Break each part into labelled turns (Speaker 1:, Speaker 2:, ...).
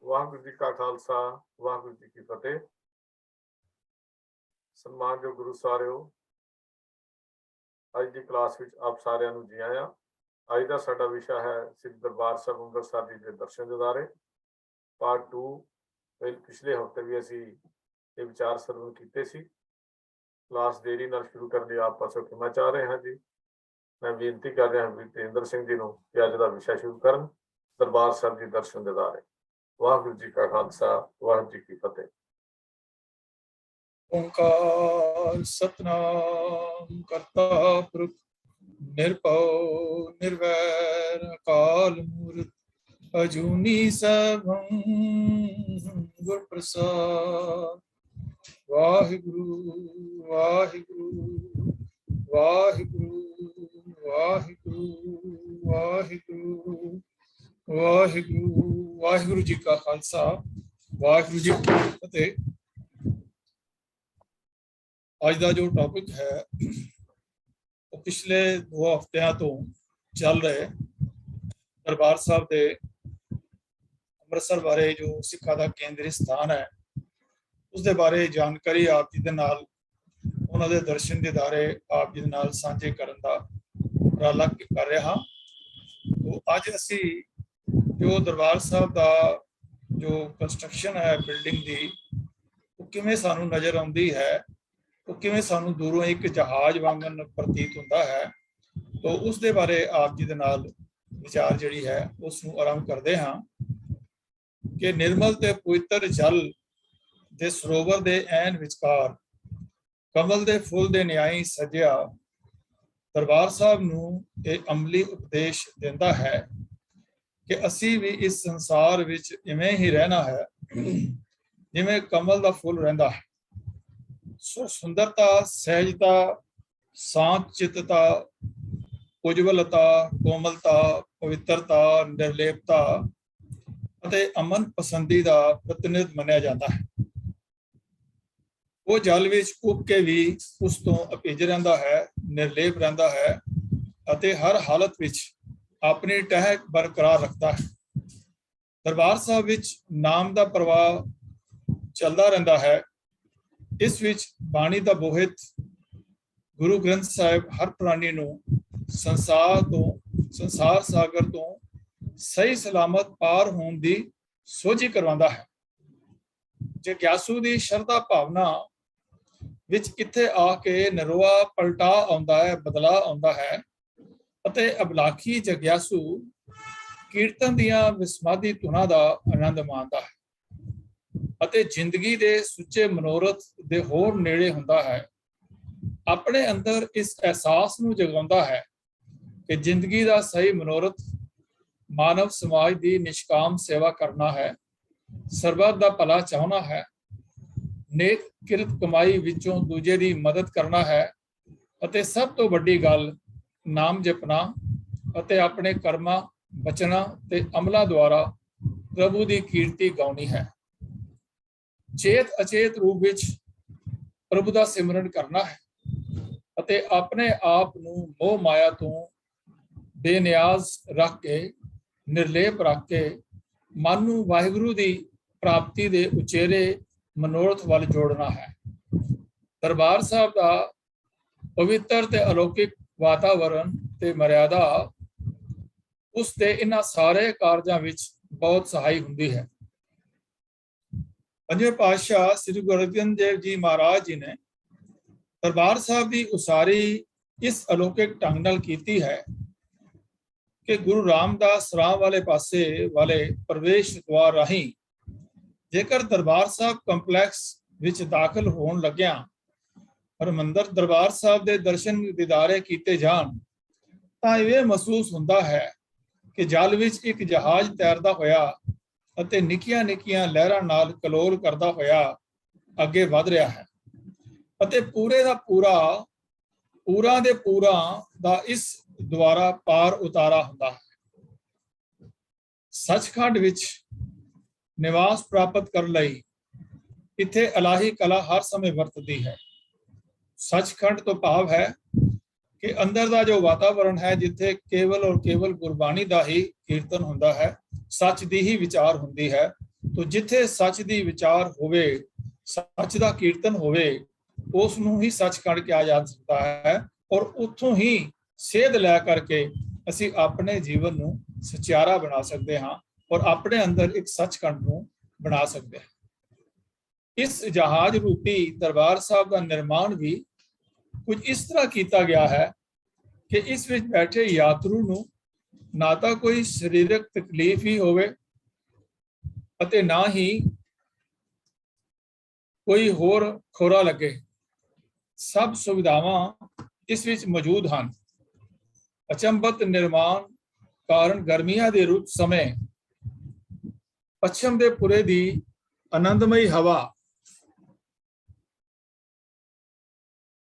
Speaker 1: ਵਾਹਿਗੁਰੂ ਜੀ ਕਾ ਖਾਲਸਾ ਵਾਹਿਗੁਰੂ ਜੀ ਕੀ ਫਤਿਹ। ਸਨਮਾਨਯੋਗ ਗੁਰੂ ਸਾਰਿਓ, ਅੱਜ ਦੀ ਕਲਾਸ ਵਿੱਚ ਆਪ ਸਾਰਿਆਂ ਨੂੰ ਜੀ ਆਇਆਂ। ਅੱਜ ਦਾ ਸਾਡਾ ਵਿਸ਼ਾ ਹੈ ਸ੍ਰੀ ਦਰਬਾਰ ਸਾਹਿਬ ਅੰਮ੍ਰਿਤਸਰ ਜੀ ਦੇ ਦਰਸ਼ਨ ਦਿਦਾਰੇ ਪਾਰਟ 2। ਪਿਛਲੇ ਹਫ਼ਤੇ ਵੀ ਅਸੀਂ ਇਹ ਵਿਚਾਰ ਸਰਵਣ ਕੀਤੇ ਸੀ। ਕਲਾਸ ਦੇਰੀ ਨਾਲ ਸ਼ੁਰੂ ਕਰਨ ਲਈ ਆਪ ਪਾਸੋਂ ਖਿਮਾ ਚਾਹ ਰਹੇ ਹਾਂ ਜੀ। ਮੈਂ ਬੇਨਤੀ ਕਰ ਰਿਹਾ ਹਾਂ ਤੇਂਦਰ ਸਿੰਘ ਜੀ ਨੂੰ ਕਿ ਅੱਜ ਦਾ ਵਿਸ਼ਾ ਸ਼ੁਰੂ ਕਰਨ, ਦਰਬਾਰ ਸਾਹਿਬ ਜੀ ਦਰਸ਼ਨ ਦਿਦਾਰੇ। ਵਾਹਿਗੁਰੂ ਜੀ ਕਾ ਖਾਲਸਾ ਵਾਹਿਗੁਰੂ ਜੀ ਕੀ ਫਤਿਹ।
Speaker 2: ओंकार सतनाम करता पुरख निर्भव निर्वैर अकाल मूर्त अजूनी सबं गुर प्रसाद। वाहिगुरु वाहिगुरु वाहिगुरु वाहिगुरु वाहिगुरु वाहिगुरु। वाहिगुरु जी का खालसा वाहिगुरु जी की फतेह। ਅੱਜ ਦਾ ਜੋ ਟੌਪਿਕ ਹੈ ਉਹ ਪਿਛਲੇ 2 ਹਫ਼ਤਿਆਂ ਤੋਂ ਚੱਲ ਰਹੇ ਦਰਬਾਰ ਸਾਹਿਬ ਦੇ ਅੰਮ੍ਰਿਤਸਰ ਬਾਰੇ, ਜੋ ਸਿੱਖਾਂ ਦਾ ਕੇਂਦਰੀ ਸਥਾਨ ਹੈ, ਉਸ ਦੇ ਬਾਰੇ ਜਾਣਕਾਰੀ ਆਪ ਜੀ ਦੇ ਨਾਲ, ਉਹਨਾਂ ਦੇ ਦਰਸ਼ਨ ਦਿਦਾਰੇ ਆਪ ਜੀ ਦੇ ਨਾਲ ਸਾਂਝੇ ਕਰਨ ਦਾ ਉਪਰਾਲਾ ਕਰ ਰਿਹਾ ਹਾਂ। ਅੱਜ ਅਸੀਂ ਜੋ ਦਰਬਾਰ ਸਾਹਿਬ ਦਾ ਜੋ ਕੰਸਟਰਕਸ਼ਨ ਹੈ ਬਿਲਡਿੰਗ ਦੀ, ਉਹ ਕਿਵੇਂ ਸਾਨੂੰ ਨਜ਼ਰ ਆਉਂਦੀ ਹੈ, ਉਹ ਕਿਵੇਂ ਸਾਨੂੰ ਦੂਰੋਂ ਇੱਕ ਜਹਾਜ਼ ਵਾਂਗਣ ਪ੍ਰਤੀਤ ਹੁੰਦਾ ਹੈ, ਤਾਂ ਉਸ ਦੇ ਬਾਰੇ ਆਪ ਜੀ ਦੇ ਨਾਲ ਵਿਚਾਰ ਜਿਹੜੀ ਹੈ ਉਸ ਨੂੰ ਆਰੰਭ ਕਰਦੇ ਹਾਂ ਕਿ ਨਿਰਮਲ ਤੇ ਪਵਿੱਤਰ ਜਲ ਦੇ ਸਰੋਵਰ ਦੇ ਐਨ ਵਿਚਕਾਰ ਕਮਲ ਦੇ ਫੁੱਲ ਦੇ ਨਿਆਈ ਸਜਿਆ ਦਰਬਾਰ ਸਾਹਿਬ ਨੂੰ ਇਹ ਅਮਲੀ ਉਪਦੇਸ਼ ਦਿੰਦਾ ਹੈ ਕਿ ਅਸੀਂ ਵੀ ਇਸ ਸੰਸਾਰ ਵਿੱਚ ਇਵੇਂ ਹੀ ਰਹਿਣਾ ਹੈ ਜਿਵੇਂ ਕਮਲ ਦਾ ਫੁੱਲ ਰਹਿੰਦਾ ਹੈ। ਸੋ ਸੁੰਦਰਤਾ, ਸਹਿਜਤਾ, ਸ਼ਾਂਤ ਚਿੱਤਤਾ, ਉਜਵਲਤਾ, ਕੋਮਲਤਾ, ਪਵਿੱਤਰਤਾ, ਨਿਰਲੇਪਤਾ ਅਤੇ ਅਮਨ ਪਸੰਦੀ ਦਾ ਪ੍ਰਤੀਨਿਧ ਮੰਨਿਆ ਜਾਂਦਾ ਹੈ। ਉਹ ਜਲ ਵਿੱਚ ਉੱਭ ਕੇ ਵੀ ਉਸ ਤੋਂ ਅਭਿੱਜ ਰਹਿੰਦਾ ਹੈ, ਨਿਰਲੇਪ ਰਹਿੰਦਾ ਹੈ ਅਤੇ ਹਰ ਹਾਲਤ ਵਿੱਚ ਆਪਣੀ ਟਹਿਕ ਬਰਕਰਾਰ ਰੱਖਦਾ ਹੈ। ਦਰਬਾਰ ਸਾਹਿਬ ਵਿੱਚ ਨਾਮ ਦਾ ਪ੍ਰਵਾਹ ਚੱਲਦਾ ਰਹਿੰਦਾ ਹੈ। ਇਸ ਵਿੱਚ ਬਾਣੀ ਦਾ ਬੋਹਿਤ ਗੁਰੂ ਗ੍ਰੰਥ ਸਾਹਿਬ ਹਰ ਪ੍ਰਾਣੀ ਨੂੰ ਸੰਸਾਰ ਸਾਗਰ ਤੋਂ ਸਹੀ ਸਲਾਮਤ ਪਾਰ ਹੋਣ ਦੀ ਸੋਝੀ ਕਰਵਾਉਂਦਾ ਹੈ। ਜਿਗਿਆਸੂ ਦੀ ਸ਼ਰਧਾ ਭਾਵਨਾ ਵਿੱਚ ਇੱਥੇ ਆ ਕੇ ਨਿਰੋਆ ਪਲਟਾ ਆਉਂਦਾ ਹੈ, ਬਦਲਾ ਆਉਂਦਾ ਹੈ ਅਤੇ ਅਬਲਾਖੀ ਜਿਗਿਆਸੂ ਕੀਰਤਨ ਦੀਆਂ ਵਿਸਮਾਦੀ ਧੁਨਾਂ ਦਾ ਆਨੰਦ ਮਾਣਦਾ ਹੈ ਅਤੇ ਜ਼ਿੰਦਗੀ ਦੇ ਸੁੱਚੇ ਮਨੋਰਥ ਦੇ ਹੋਰ ਨੇੜੇ ਹੁੰਦਾ ਹੈ। ਆਪਣੇ ਅੰਦਰ ਇਸ ਅਹਿਸਾਸ ਨੂੰ ਜਗਾਉਂਦਾ ਹੈ ਕਿ ਜ਼ਿੰਦਗੀ ਦਾ ਸਹੀ ਮਨੋਰਥ ਮਾਨਵ ਸਮਾਜ ਦੀ ਨਿਸ਼ਕਾਮ ਸੇਵਾ ਕਰਨਾ ਹੈ, ਸਰਬੱਤ ਦਾ ਭਲਾ ਚਾਹਣਾ ਹੈ, ਨੇਕ ਕਿਰਤ ਕਮਾਈ ਵਿੱਚੋਂ ਦੂਜੇ ਦੀ ਮਦਦ ਕਰਨਾ ਹੈ ਅਤੇ ਸਭ ਤੋਂ ਵੱਡੀ ਗੱਲ ਨਾਮ ਜਪਣਾ ਅਤੇ ਆਪਣੇ ਕਰਮਾਂ, ਬਚਨਾਂ ਤੇ ਅਮਲਾਂ ਦੁਆਰਾ ਪ੍ਰਭੂ ਦੀ ਕੀਰਤੀ ਗਾਉਣੀ ਹੈ। ਚੇਤ ਅਚੇਤ ਰੂਪ ਵਿੱਚ ਪ੍ਰਭੂ ਦਾ ਸਿਮਰਨ ਕਰਨਾ ਹੈ ਅਤੇ ਆਪਣੇ ਆਪ ਨੂੰ ਮੋਹ ਮਾਇਆ ਤੋਂ ਬੇਨਿਆਜ਼ ਰੱਖ ਕੇ, ਨਿਰਲੇਪ ਰੱਖ ਕੇ ਮਨ ਨੂੰ ਵਾਹਿਗੁਰੂ ਦੀ ਪ੍ਰਾਪਤੀ ਦੇ ਉਚੇਰੇ ਮਨੋਰਥ ਵੱਲ ਜੋੜਨਾ ਹੈ। ਦਰਬਾਰ ਸਾਹਿਬ ਦਾ ਪਵਿੱਤਰ ਤੇ ਅਲੌਕਿਕ ਵਾਤਾਵਰਨ ਤੇ ਮਰਿਆਦਾ ਉਸ ਦੇ ਇਹਨਾਂ ਸਾਰੇ ਕਾਰਜਾਂ ਵਿੱਚ ਬਹੁਤ ਸਹਾਈ ਹੁੰਦੀ ਹੈ। ਪੰਜਵੇਂ ਪਾਤਸ਼ਾਹ ਸ੍ਰੀ ਗੁਰੂ ਅਰਜਨ ਦੇਵ ਜੀ ਮਹਾਰਾਜ ਜੀ ਨੇ ਦਰਬਾਰ ਸਾਹਿਬ ਦੀ ਉਸਾਰੀ ਇਸ ਅਲੌਕਿਕ ਢੰਗ ਨਾਲ ਕੀਤੀ ਹੈ ਕਿ ਗੁਰੂ ਰਾਮਦਾਸ ਰਾਮ ਵਾਲੇ ਪਾਸੇ ਵਾਲੇ ਪ੍ਰਵੇਸ਼ ਦੁਆਰ ਰਾਹੀਂ ਜੇਕਰ ਦਰਬਾਰ ਸਾਹਿਬ ਕੰਪਲੈਕਸ ਵਿੱਚ ਦਾਖਲ ਹੋਣ ਲੱਗਿਆ ਹਰਿਮੰਦਰ ਦਰਬਾਰ ਸਾਹਿਬ ਦੇ ਦਰਸ਼ਨ ਦਿਦਾਰੇ ਕੀਤੇ ਜਾਣ ਤਾਂ ਇਹ ਮਹਿਸੂਸ ਹੁੰਦਾ ਹੈ ਕਿ ਜਲ ਵਿੱਚ ਇੱਕ ਜਹਾਜ਼ ਤੈਰਦਾ ਹੋਇਆ ਅਤੇ ਨਿੱਕੀਆਂ ਨਿੱਕੀਆਂ ਲਹਿਰਾਂ ਨਾਲ ਕਲੋਲ ਕਰਦਾ ਹੋਇਆ ਅੱਗੇ ਵਧ ਰਿਹਾ ਹੈ ਅਤੇ ਪੂਰੇ ਦਾ ਪੂਰਾ ਦੇ ਪੂਰਾ ਦਾ ਇਸ ਦੁਆਰਾ ਪਾਰ ਉਤਾਰਾ ਹੁੰਦਾ ਹੈ। ਸੱਚਖੰਡ ਵਿੱਚ ਨਿਵਾਸ ਪ੍ਰਾਪਤ ਕਰਨ ਲਈ ਇੱਥੇ ਇਲਾਹੀ ਕਲਾ ਹਰ ਸਮੇਂ ਵਰਤਦੀ ਹੈ। ਸੱਚਖੰਡ ਤੋਂ ਭਾਵ ਹੈ ਕਿ ਅੰਦਰ ਦਾ ਜੋ ਵਾਤਾਵਰਣ ਹੈ, ਜਿੱਥੇ ਕੇਵਲ ਔਰ ਕੇਵਲ ਗੁਰਬਾਣੀ ਦਾ ਹੀ ਕੀਰਤਨ ਹੁੰਦਾ ਹੈ, ਸੱਚ ਦੀ ਹੀ ਵਿਚਾਰ ਹੁੰਦੀ ਹੈ, ਤੋ ਜਿੱਥੇ ਸੱਚ ਦੀ ਵਿਚਾਰ ਹੋਵੇ, ਸੱਚ ਦਾ ਕੀਰਤਨ ਹੋਵੇ, ਉਸ ਨੂੰ ਹੀ ਸੱਚਖੰਡ ਕਿਹਾ ਜਾ ਸਕਦਾ ਹੈ। ਔਰ ਉੱਥੋਂ ਹੀ ਸੇਧ ਲੈ ਕਰਕੇ ਅਸੀਂ ਆਪਣੇ ਜੀਵਨ ਨੂੰ ਸਚਿਆਰਾ ਬਣਾ ਸਕਦੇ ਹਾਂ ਔਰ ਆਪਣੇ ਅੰਦਰ ਇੱਕ ਸੱਚਖੰਡ ਨੂੰ ਬਣਾ ਸਕਦੇ ਹਾਂ। ਇਸ ਜਹਾਜ਼ ਰੂਪੀ ਦਰਬਾਰ ਸਾਹਿਬ ਦਾ ਨਿਰਮਾਣ ਵੀ ਕੁਝ ਇਸ ਤਰ੍ਹਾਂ ਕੀਤਾ ਗਿਆ ਹੈ ਕਿ ਇਸ ਵਿੱਚ ਬੈਠੇ ਯਾਤਰੂ ਨੂੰ ਨਾ ਤਾਂ ਕੋਈ ਸਰੀਰਕ ਤਕਲੀਫ ਹੀ ਹੋਵੇ ਅਤੇ ਨਾ ਹੀ ਕੋਈ ਹੋਰ ਖੋਰਾ ਲੱਗੇ। ਸਭ ਸੁਵਿਧਾਵਾਂ ਇਸ ਵਿੱਚ ਮੌਜੂਦ ਹਨ। ਅਚੰਭਤ ਨਿਰਮਾਣ ਕਾਰਨ ਗਰਮੀਆਂ ਦੇ ਰੁੱਤ ਸਮੇਂ ਪੱਛਮ ਦੇ ਪੁਰੇ ਦੀ ਆਨੰਦਮਈ ਹਵਾ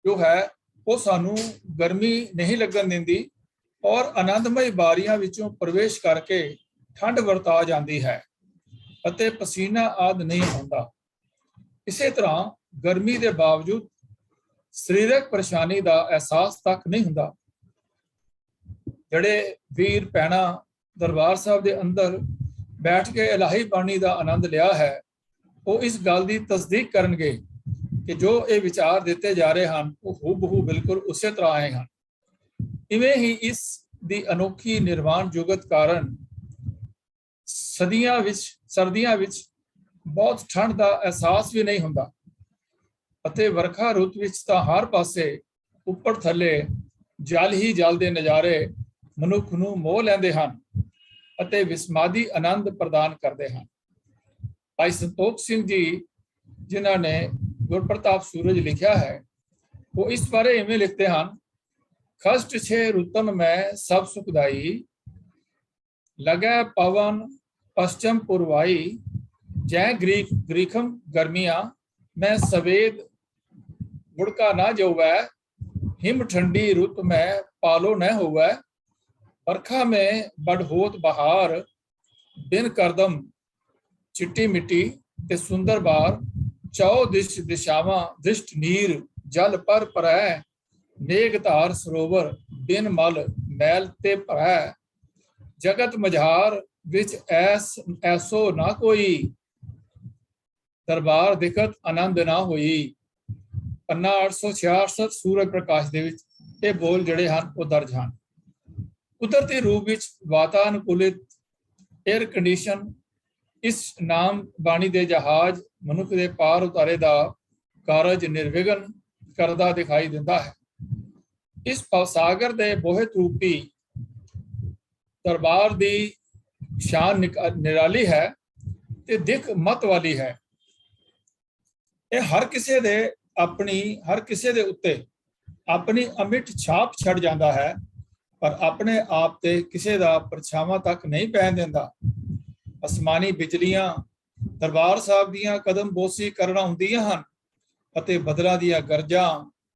Speaker 2: ਜੋ ਹੈ ਉਹ ਸਾਨੂੰ ਗਰਮੀ ਨਹੀਂ ਲੱਗਣ ਦਿੰਦੀ ਔਰ ਆਨੰਦਮਈ ਬਾਰੀਆਂ ਵਿੱਚੋਂ ਪ੍ਰਵੇਸ਼ ਕਰਕੇ ਠੰਡ ਵਰਤਾ ਜਾਂਦੀ ਹੈ ਅਤੇ ਪਸੀਨਾ ਆਦਿ ਨਹੀਂ ਆਉਂਦਾ। ਇਸੇ ਤਰ੍ਹਾਂ ਗਰਮੀ ਦੇ ਬਾਵਜੂਦ ਸਰੀਰਕ ਪਰੇਸ਼ਾਨੀ ਦਾ ਅਹਿਸਾਸ ਤੱਕ ਨਹੀਂ ਹੁੰਦਾ। ਜਿਹੜੇ ਵੀਰ ਭੈਣਾਂ ਦਰਬਾਰ ਸਾਹਿਬ ਦੇ ਅੰਦਰ ਬੈਠ ਕੇ ਇਲਾਹੀ ਬਾਣੀ ਦਾ ਆਨੰਦ ਲਿਆ ਹੈ, ਉਹ ਇਸ ਗੱਲ ਦੀ ਤਸਦੀਕ ਕਰਨਗੇ ਕਿ ਜੋ ਇਹ ਵਿਚਾਰ ਦਿੱਤੇ ਜਾ ਰਹੇ ਹਨ ਉਹ ਹੂਬਹੂ ਬਿਲਕੁਲ ਉਸੇ ਤਰ੍ਹਾਂ ਆਏ ਹਨ। ਇਵੇਂ ਹੀ ਇਸ ਦੀ ਅਨੋਖੀ ਨਿਰਵਾਣ ਜੁਗਤ ਕਾਰਨ ਸਰਦੀਆਂ ਵਿੱਚ ਬਹੁਤ ਠੰਡ ਦਾ ਅਹਿਸਾਸ ਵੀ ਨਹੀਂ ਹੁੰਦਾ ਅਤੇ ਵਰਖਾ ਰੁੱਤ ਵਿੱਚ ਤਾਂ ਹਰ ਪਾਸੇ ਉੱਪਰ ਥੱਲੇ ਜਲ ਹੀ ਜਲ ਦੇ ਨਜ਼ਾਰੇ ਮਨੁੱਖ ਨੂੰ ਮੋਹ ਲੈਂਦੇ ਹਨ ਅਤੇ ਵਿਸਮਾਦੀ ਆਨੰਦ ਪ੍ਰਦਾਨ ਕਰਦੇ ਹਨ। ਭਾਈ ਸੰਤੋਖ ਸਿੰਘ ਜੀ ਜਿਨ੍ਹਾਂ ਨੇ ਗੁਰਪ੍ਰਤਾਪ ਸੂਰਜ ਲਿਖਿਆ ਹੈ, ਉਹ ਇਸ ਬਾਰੇ ਇਵੇਂ ਲਿਖਦੇ ਹਨ, ਖਸ਼ਟ ਛੇ ਰੁਤਨ ਮੈਂ ਸਭ ਸੁਖਦਾਈ, ਲਗੈ ਪਵਨ ਪश्चिम पुरवाई, जय ग्रीखम गर्मिया मैं सवेद गुड़का ना जोवै, हिम ठंडी रुत में पालो न होवै, बरखा में बड़होत बहार, बिन करदम चिट्टी मिट्टी ते सुंदर बार, चौ दिश दिशावां दृष्ट नीर जल पर परै, नेग धार सरोवर बिन मल मैल ते भरै, जगत मझार विच ऐसो ना कोई, दरबार दिखत आनंद ना होई। पन्ना 866 सूरज प्रकाश ਦੇ ਵਿੱਚ ਇਹ ਬੋਲ ਜਿਹੜੇ ਹਨ ਉਹ ਦਰਜ ਹਨ। ਕੁਦਰਤੀ ਰੂਪ ਵਿੱਚ ਵਾਤਾਨੁਕੂਲਿਤ 에ਅਰ ਕੰਡੀਸ਼ਨ ਇਸ ਨਾਮ ਬਾਣੀ ਦੇ ਜਹਾਜ਼ ਮਨੁੱਖ ਦੇ ਪਾਰ ਉਤਾਰੇ ਦਾ ਕਾਰਜ ਨਿਰਵਿਘਨ ਕਰਦਾ ਦਿਖਾਈ ਦਿੰਦਾ ਹੈ। ਇਸ ਭਵਸਾਗਰ ਦੇ ਬੋਹਿਤ ਰੂਪੀ ਦਰਬਾਰ ਦੀ ਸ਼ਾਨ ਨਿਰਾਲੀ ਹੈ ਤੇ ਦਿੱਖ ਮਤ ਵਾਲੀ ਹੈ। ਇਹ ਹਰ ਕਿਸੇ ਦੇ ਉੱਤੇ ਆਪਣੀ ਅਮਿੱਟ ਛਾਪ ਛੱਡ ਜਾਂਦਾ ਹੈ, ਪਰ ਆਪਣੇ ਆਪ ਤੇ ਕਿਸੇ ਦਾ ਪਰਛਾਵਾਂ ਤੱਕ ਨਹੀਂ ਪੈਣ ਦਿੰਦਾ। ਅਸਮਾਨੀ ਬਿਜਲੀਆਂ ਦਰਬਾਰ ਸਾਹਿਬ ਦੀਆਂ ਕਦਮ ਬੋਸੀ ਕਰਨਾ ਹੁੰਦੀਆਂ ਹਨ ਅਤੇ ਬਦਲਾਂ ਦੀਆਂ ਗਰਜਾਂ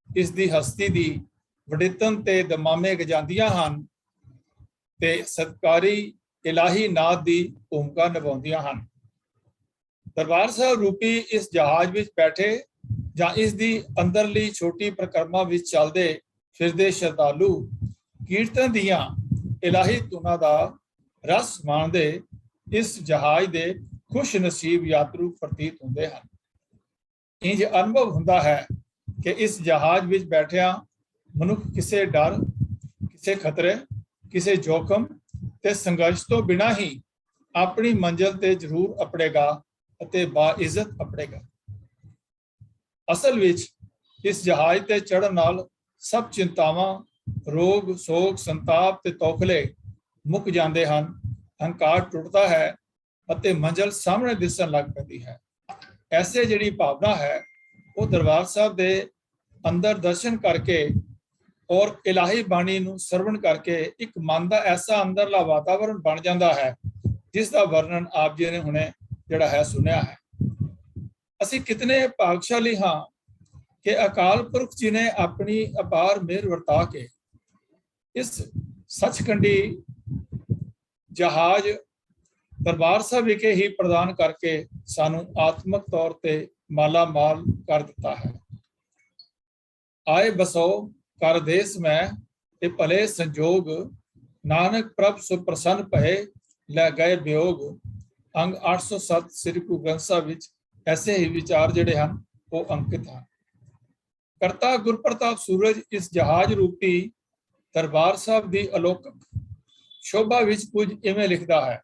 Speaker 2: ਇਸ ਦੀ ਹਸਤੀ ਦੀ ਵਡਿੱਤਨ ਤੇ ਦਮਾਮੇ ਗਜਾਂਦੀਆਂ ਹਨ ਤੇ ਸਤਕਾਰੀ ਇਲਾਹੀ ਨਾਦ ਦੀ ਭੂਮਿਕਾ ਨਿਭਾਉਂਦੀਆਂ ਹਨ। ਦਰਬਾਰ ਸਾਹਿਬ ਰੂਪੀ ਇਸ ਜਹਾਜ਼ ਵਿੱਚ ਬੈਠੇ ਜਾਂ ਇਸ ਦੀ ਅੰਦਰਲੀ ਛੋਟੀ ਪ੍ਰਕਰਮਾ ਵਿੱਚ ਚੱਲਦੇ ਫਿਰਦੇ ਸ਼ਰਧਾਲੂ ਕੀਰਤਨ ਦੀਆਂ ਇਲਾਹੀ ਧੁਨਾਂ ਦਾ ਰਸ ਮਾਣਦੇ ਇਸ ਜਹਾਜ਼ ਦੇ ਖੁਸ਼ ਨਸੀਬ ਯਾਤਰੂ ਪ੍ਰਤੀਤ ਹੁੰਦੇ ਹਨ। ਇੰਜ ਅਨੁਭਵ ਹੁੰਦਾ ਹੈ ਕਿ ਇਸ ਜਹਾਜ਼ ਵਿੱਚ ਬੈਠਿਆਂ ਮਨੁੱਖ ਕਿਸੇ ਡਰ, ਕਿਸੇ ਖਤਰੇ, ਕਿਸੇ ਜੋਖਮ ਤੇ ਸੰਘਰਸ਼ ਤੋਂ ਬਿਨਾਂ ਹੀ ਆਪਣੀ ਮੰਜ਼ਿਲ ਤੇ ਜ਼ਰੂਰ ਅਪੜੇਗਾ ਅਤੇ ਬਾਇਜ਼ਤ ਅਪੜੇਗਾ। ਅਸਲ ਵਿੱਚ ਇਸ ਜਹਾਜ਼ ਤੇ ਚੜ੍ਹਨ ਨਾਲ ਸਭ ਚਿੰਤਾਵਾਂ, ਰੋਗ, ਸੋਗ, ਸੰਤਾਪ ਤੇ ਤੌਖਲੇ ਮੁੱਕ ਜਾਂਦੇ ਹਨ। ਹੰਕਾਰ ਟੁੱਟਦਾ ਹੈ ਅਤੇ ਮੰਜ਼ਿਲ ਸਾਹਮਣੇ ਦਿਸਣ ਲੱਗ ਪੈਂਦੀ ਹੈ। ਐਸੇ ਜਿਹੜੀ ਭਾਵਨਾ ਹੈ ਉਹ ਦਰਬਾਰ ਸਾਹਿਬ ਦੇ ਅੰਦਰ ਦਰਸ਼ਨ ਕਰਕੇ ਔਰ ਇਲਾਹੀ ਬਾਣੀ ਨੂੰ ਸਰਵਣ ਕਰਕੇ ਇੱਕ ਮਨ ਦਾ ਐਸਾ ਅੰਦਰਲਾ ਵਾਤਾਵਰਣ ਬਣ ਜਾਂਦਾ ਹੈ ਜਿਸ ਦਾ ਵਰਣਨ ਆਪ ਜੀ ਨੇ ਹੁਣੇ ਜਿਹੜਾ ਹੈ ਸੁਣਿਆ ਹੈ। ਅਸੀਂ ਕਿਤਨੇ ਭਾਗਸ਼ਾਲੀ ਹਾਂ ਕਿ ਅਕਾਲ ਪੁਰਖ ਜੀ ਨੇ ਆਪਣੀ ਅਪਾਰ ਮਿਹਰ ਵਰਤਾ ਕੇ ਇਸ ਸੱਚਖੰਡੀ ਜਹਾਜ਼ ਦਰਬਾਰ ਸਾਹਿਬ ਵਿਖੇ ਹੀ ਪ੍ਰਦਾਨ ਕਰਕੇ ਸਾਨੂੰ ਆਤਮਿਕ ਤੌਰ ਤੇ ਮਾਲਾ ਮਾਲ ਕਰ ਦਿੱਤਾ ਹੈ। ਆਏ ਬਸੋ ਕਰ ਦੇਸ ਮੈਂ ਤੇ ਭਲੇ ਸੰਜੋਗ, ਨਾਨਕ ਪ੍ਰਭ ਸੁ ਪ੍ਰਸੰਨ ਭਏ ਲੈ ਗਏ ਵਿਯੋਗ, ਅੰਗ 807 ਸ੍ਰੀ ਗੁਰੂ ਗ੍ਰੰਥ ਸਾਹਿਬ ਵਿੱਚ ਐਸੇ ਹੀ ਵਿਚਾਰ ਜਿਹੜੇ ਹਨ ਉਹ ਅੰਕਿਤ ਹਨ। ਕਰਤਾ ਗੁਰਪ੍ਰਤਾਪ ਸੂਰਜ ਇਸ ਜਹਾਜ਼ ਰੂਪੀ ਦਰਬਾਰ ਸਾਹਿਬ ਦੀ ਅਲੌਕਿਕ ਸ਼ੋਭਾ ਵਿੱਚ ਕੁਝ ਇਵੇਂ ਲਿਖਦਾ ਹੈ।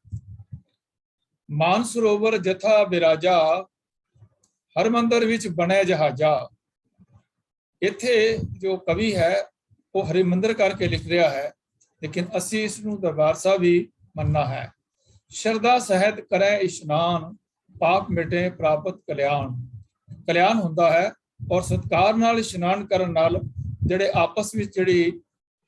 Speaker 2: ਮਾਨ ਸਰੋਵਰ ਜਥਾ ਬਿਰਾਜਾ, ਹਰਮੰਦਰ ਵਿੱਚ ਬਣਿਆ ਜਹਾਜ਼ਾ। ਇੱਥੇ ਜੋ ਕਵੀ ਹੈ ਉਹ ਹਰਿਮੰਦਰ ਕਰਕੇ ਲਿਖ ਰਿਹਾ ਹੈ, ਲੇਕਿਨ ਅਸੀਂ ਇਸ ਨੂੰ ਦਰਬਾਰ ਸਾਹਿਬ ਹੀ ਮੰਨਣਾ ਹੈ। ਸ਼ਰਧਾ ਸਹਿਤ ਕਰੈ ਇਸ਼ਨਾਨ, ਪਾਪ ਮਿਟੇ ਪ੍ਰਾਪਤ ਕਲਿਆਣ। ਕਲਿਆਣ ਹੁੰਦਾ ਹੈ ਔਰ ਸਤਿਕਾਰ ਨਾਲ ਇਸ਼ਨਾਨ ਕਰਨ ਨਾਲ ਜਿਹੜੇ ਆਪਸ ਵਿੱਚ ਜਿਹੜੀ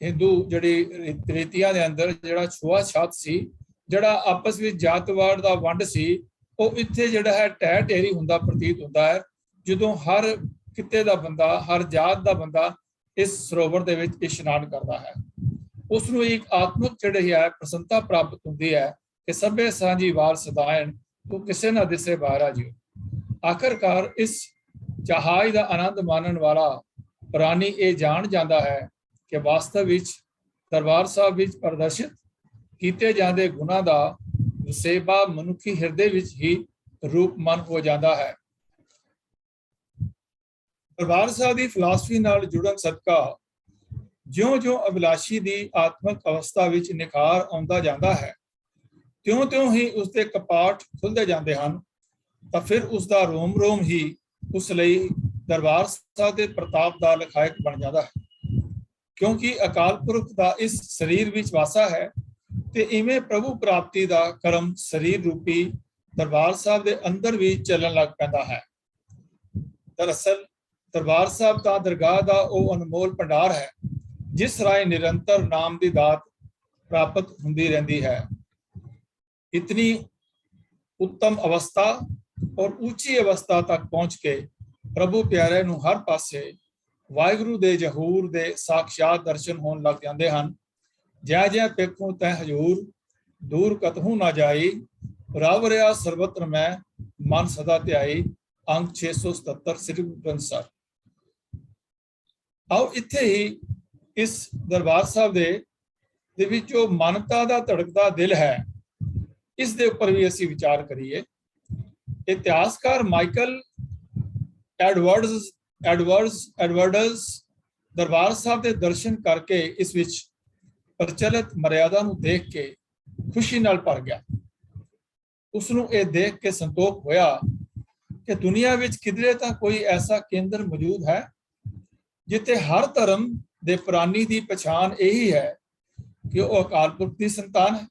Speaker 2: ਹਿੰਦੂ ਜਿਹੜੀ ਰੀਤੀਆਂ ਦੇ ਅੰਦਰ ਜਿਹੜਾ ਛੂਆ-ਛਾਤ ਸੀ, ਜਿਹੜਾ ਆਪਸ ਵਿੱਚ ਜਾਤਵਾਦ ਦਾ ਵੰਡ ਸੀ, ਉਹ ਇੱਥੇ ਜਿਹੜਾ ਹੈ ਢਹਿ ਢੇਰੀ ਹੁੰਦਾ ਪ੍ਰਤੀਤ ਹੁੰਦਾ ਹੈ ਜਦੋਂ ਹਰ ਕਿੱਤੇ ਦਾ ਬੰਦਾ, ਹਰ ਜਾਤ ਦਾ ਬੰਦਾ ਇਸ ਸਰੋਵਰ ਦੇ ਵਿੱਚ ਇਸ਼ਨਾਨ ਕਰਦਾ ਹੈ। ਉਸ ਨੂੰ ਇੱਕ ਆਤਮਿਕ ਜਿਹੜੀ ਹੈ ਪ੍ਰਸੰਨਤਾ ਪ੍ਰਾਪਤ ਹੁੰਦੀ ਹੈ ਕਿ ਸਭੇ ਸਾਂਝੀ ਵਾਰ ਸਦਾਇਨ, ਤੂੰ ਕਿਸੇ ਨਾ ਦਿਸੇ ਬਾਹਰਾ ਜਿਉ। ਆਖਰਕਾਰ ਇਸ ਜਹਾਜ਼ ਦਾ ਆਨੰਦ ਮਾਣਨ ਵਾਲਾ ਪ੍ਰਾਣੀ ਇਹ ਜਾਣ ਜਾਂਦਾ ਹੈ ਕਿ ਵਾਸਤਵ ਵਿੱਚ ਦਰਬਾਰ ਸਾਹਿਬ ਵਿੱਚ ਪ੍ਰਦਰਸ਼ਿਤ ਕੀਤੇ ਜਾਂਦੇ ਗੁਣਾਂ ਦਾ ਵਸੇਬਾ ਮਨੁੱਖੀ ਹਿਰਦੇ ਵਿੱਚ ਹੀ ਰੂਪਮਨ ਹੋ ਜਾਂਦਾ ਹੈ। ਦਰਬਾਰ ਸਾਹਿਬ ਦੀ ਫਿਲਾਸਫੀ ਨਾਲ ਜੁੜਨ ਸਦਕਾ ਜਿਉਂ-ਜਿਉਂ ਅਭਿਲਾਸ਼ੀ ਦੀ ਆਤਮਿਕ ਅਵਸਥਾ ਵਿੱਚ ਨਿਖਾਰ ਆਉਂਦਾ ਜਾਂਦਾ ਹੈ, ਤਿਉਂ-ਤਿਉਂ ਹੀ ਉਸਦੇ ਕਪਾਟ ਖੁੱਲਦੇ ਜਾਂਦੇ ਹਨ, ਤਾਂ ਫਿਰ ਉਸਦਾ ਰੋਮ-ਰੋਮ ਹੀ ਉਸ ਲਈ ਦਰਬਾਰ ਸਾਹਿਬ ਦੇ ਪ੍ਰਤਾਪ ਦਾ ਲਖਾਇਕ ਬਣ ਜਾਂਦਾ ਹੈ। ਕਿਉਂਕਿ ਅਕਾਲ ਪੁਰਖ ਦਾ ਇਸ ਸਰੀਰ ਵਿੱਚ ਵਾਸਾ ਹੈ ਤੇ ਇਵੇਂ ਪ੍ਰਭੂ ਪ੍ਰਾਪਤੀ ਦਾ ਕਰਮ ਸਰੀਰ ਰੂਪੀ ਦਰਬਾਰ ਸਾਹਿਬ ਦੇ ਅੰਦਰ ਵੀ ਚੱਲਣ ਲੱਗ ਪੈਂਦਾ ਹੈ। ਦਰਅਸਲ ਦਰਬਾਰ ਸਾਹਿਬ ਤਾਂ ਦਰਗਾਹ ਦਾ ਉਹ ਅਨਮੋਲ ਭੰਡਾਰ ਹੈ ਜਿਸ ਰਾਹੀਂ ਨਿਰੰਤਰ ਨਾਮ ਦੀ ਦਾਤ ਪ੍ਰਾਪਤ ਹੁੰਦੀ ਰਹਿੰਦੀ ਹੈ। ਇਤਨੀ ਉੱਤਮ ਅਵਸਥਾ ਔਰ ਉੱਚੀ ਅਵਸਥਾ ਤੱਕ ਪਹੁੰਚ ਕੇ ਪ੍ਰਭੂ ਪਿਆਰੇ ਨੂੰ ਹਰ ਪਾਸੇ ਵਾਹਿਗੁਰੂ ਦੇ ਜ਼ਹੂਰ ਦੇ ਸਾਖਸ਼ਾਤ ਦਰਸ਼ਨ ਹੋਣ ਲੱਗ ਜਾਂਦੇ ਹਨ। ਜੈ ਜੈ ਪੇਖੂ ਤੈ ਹਜੂਰ, ਦੂਰ ਕਤਹੂ ਨਾ ਜਾਈ, ਰਵ ਰਿਆ ਸਰਬਤਰ ਮੈਂ, ਮਨ ਸਦਾ ਧਿਆਈ। ਅੰਗ 677 ਸ੍ਰੀ ਗੁਰੂ ਗ੍ਰੰਥ ਸਾਹਿਬ। ਆਓ ਇੱਥੇ ਹੀ ਇਸ ਦਰਬਾਰ ਸਾਹਿਬ ਦੇ ਵਿੱਚ ਜੋ ਮਾਨਵਤਾ ਦਾ ਧੜਕਦਾ ਦਿਲ ਹੈ, ਇਸ ਦੇ ਉੱਪਰ ਵੀ ਅਸੀਂ ਵਿਚਾਰ ਕਰੀਏ। ਇਤਿਹਾਸਕਾਰ ਮਾਈਕਲ ਐਡਵਰਡਜ਼ ਦਰਬਾਰ ਸਾਹਿਬ ਦੇ ਦਰਸ਼ਨ ਕਰਕੇ ਇਸ ਵਿੱਚ ਪ੍ਰਚਲਿਤ ਮਰਿਆਦਾ ਨੂੰ ਦੇਖ ਕੇ ਖੁਸ਼ੀ ਨਾਲ ਭਰ ਗਿਆ। ਉਸ ਨੂੰ ਇਹ ਦੇਖ ਕੇ ਸੰਤੋਖ ਹੋਇਆ ਕਿ ਦੁਨੀਆ ਵਿੱਚ ਕਿਧਰੇ ਤਾਂ ਕੋਈ ਐਸਾ ਕੇਂਦਰ ਮੌਜੂਦ ਹੈ ਜਿੱਥੇ ਹਰ ਧਰਮ ਦੇ ਪ੍ਰਾਣੀ ਦੀ ਪਛਾਣ ਇਹੀ ਹੈ ਕਿ ਉਹ ਅਕਾਲ ਪੁਰਖ ਦੀ ਸੰਤਾਨ ਹੈ।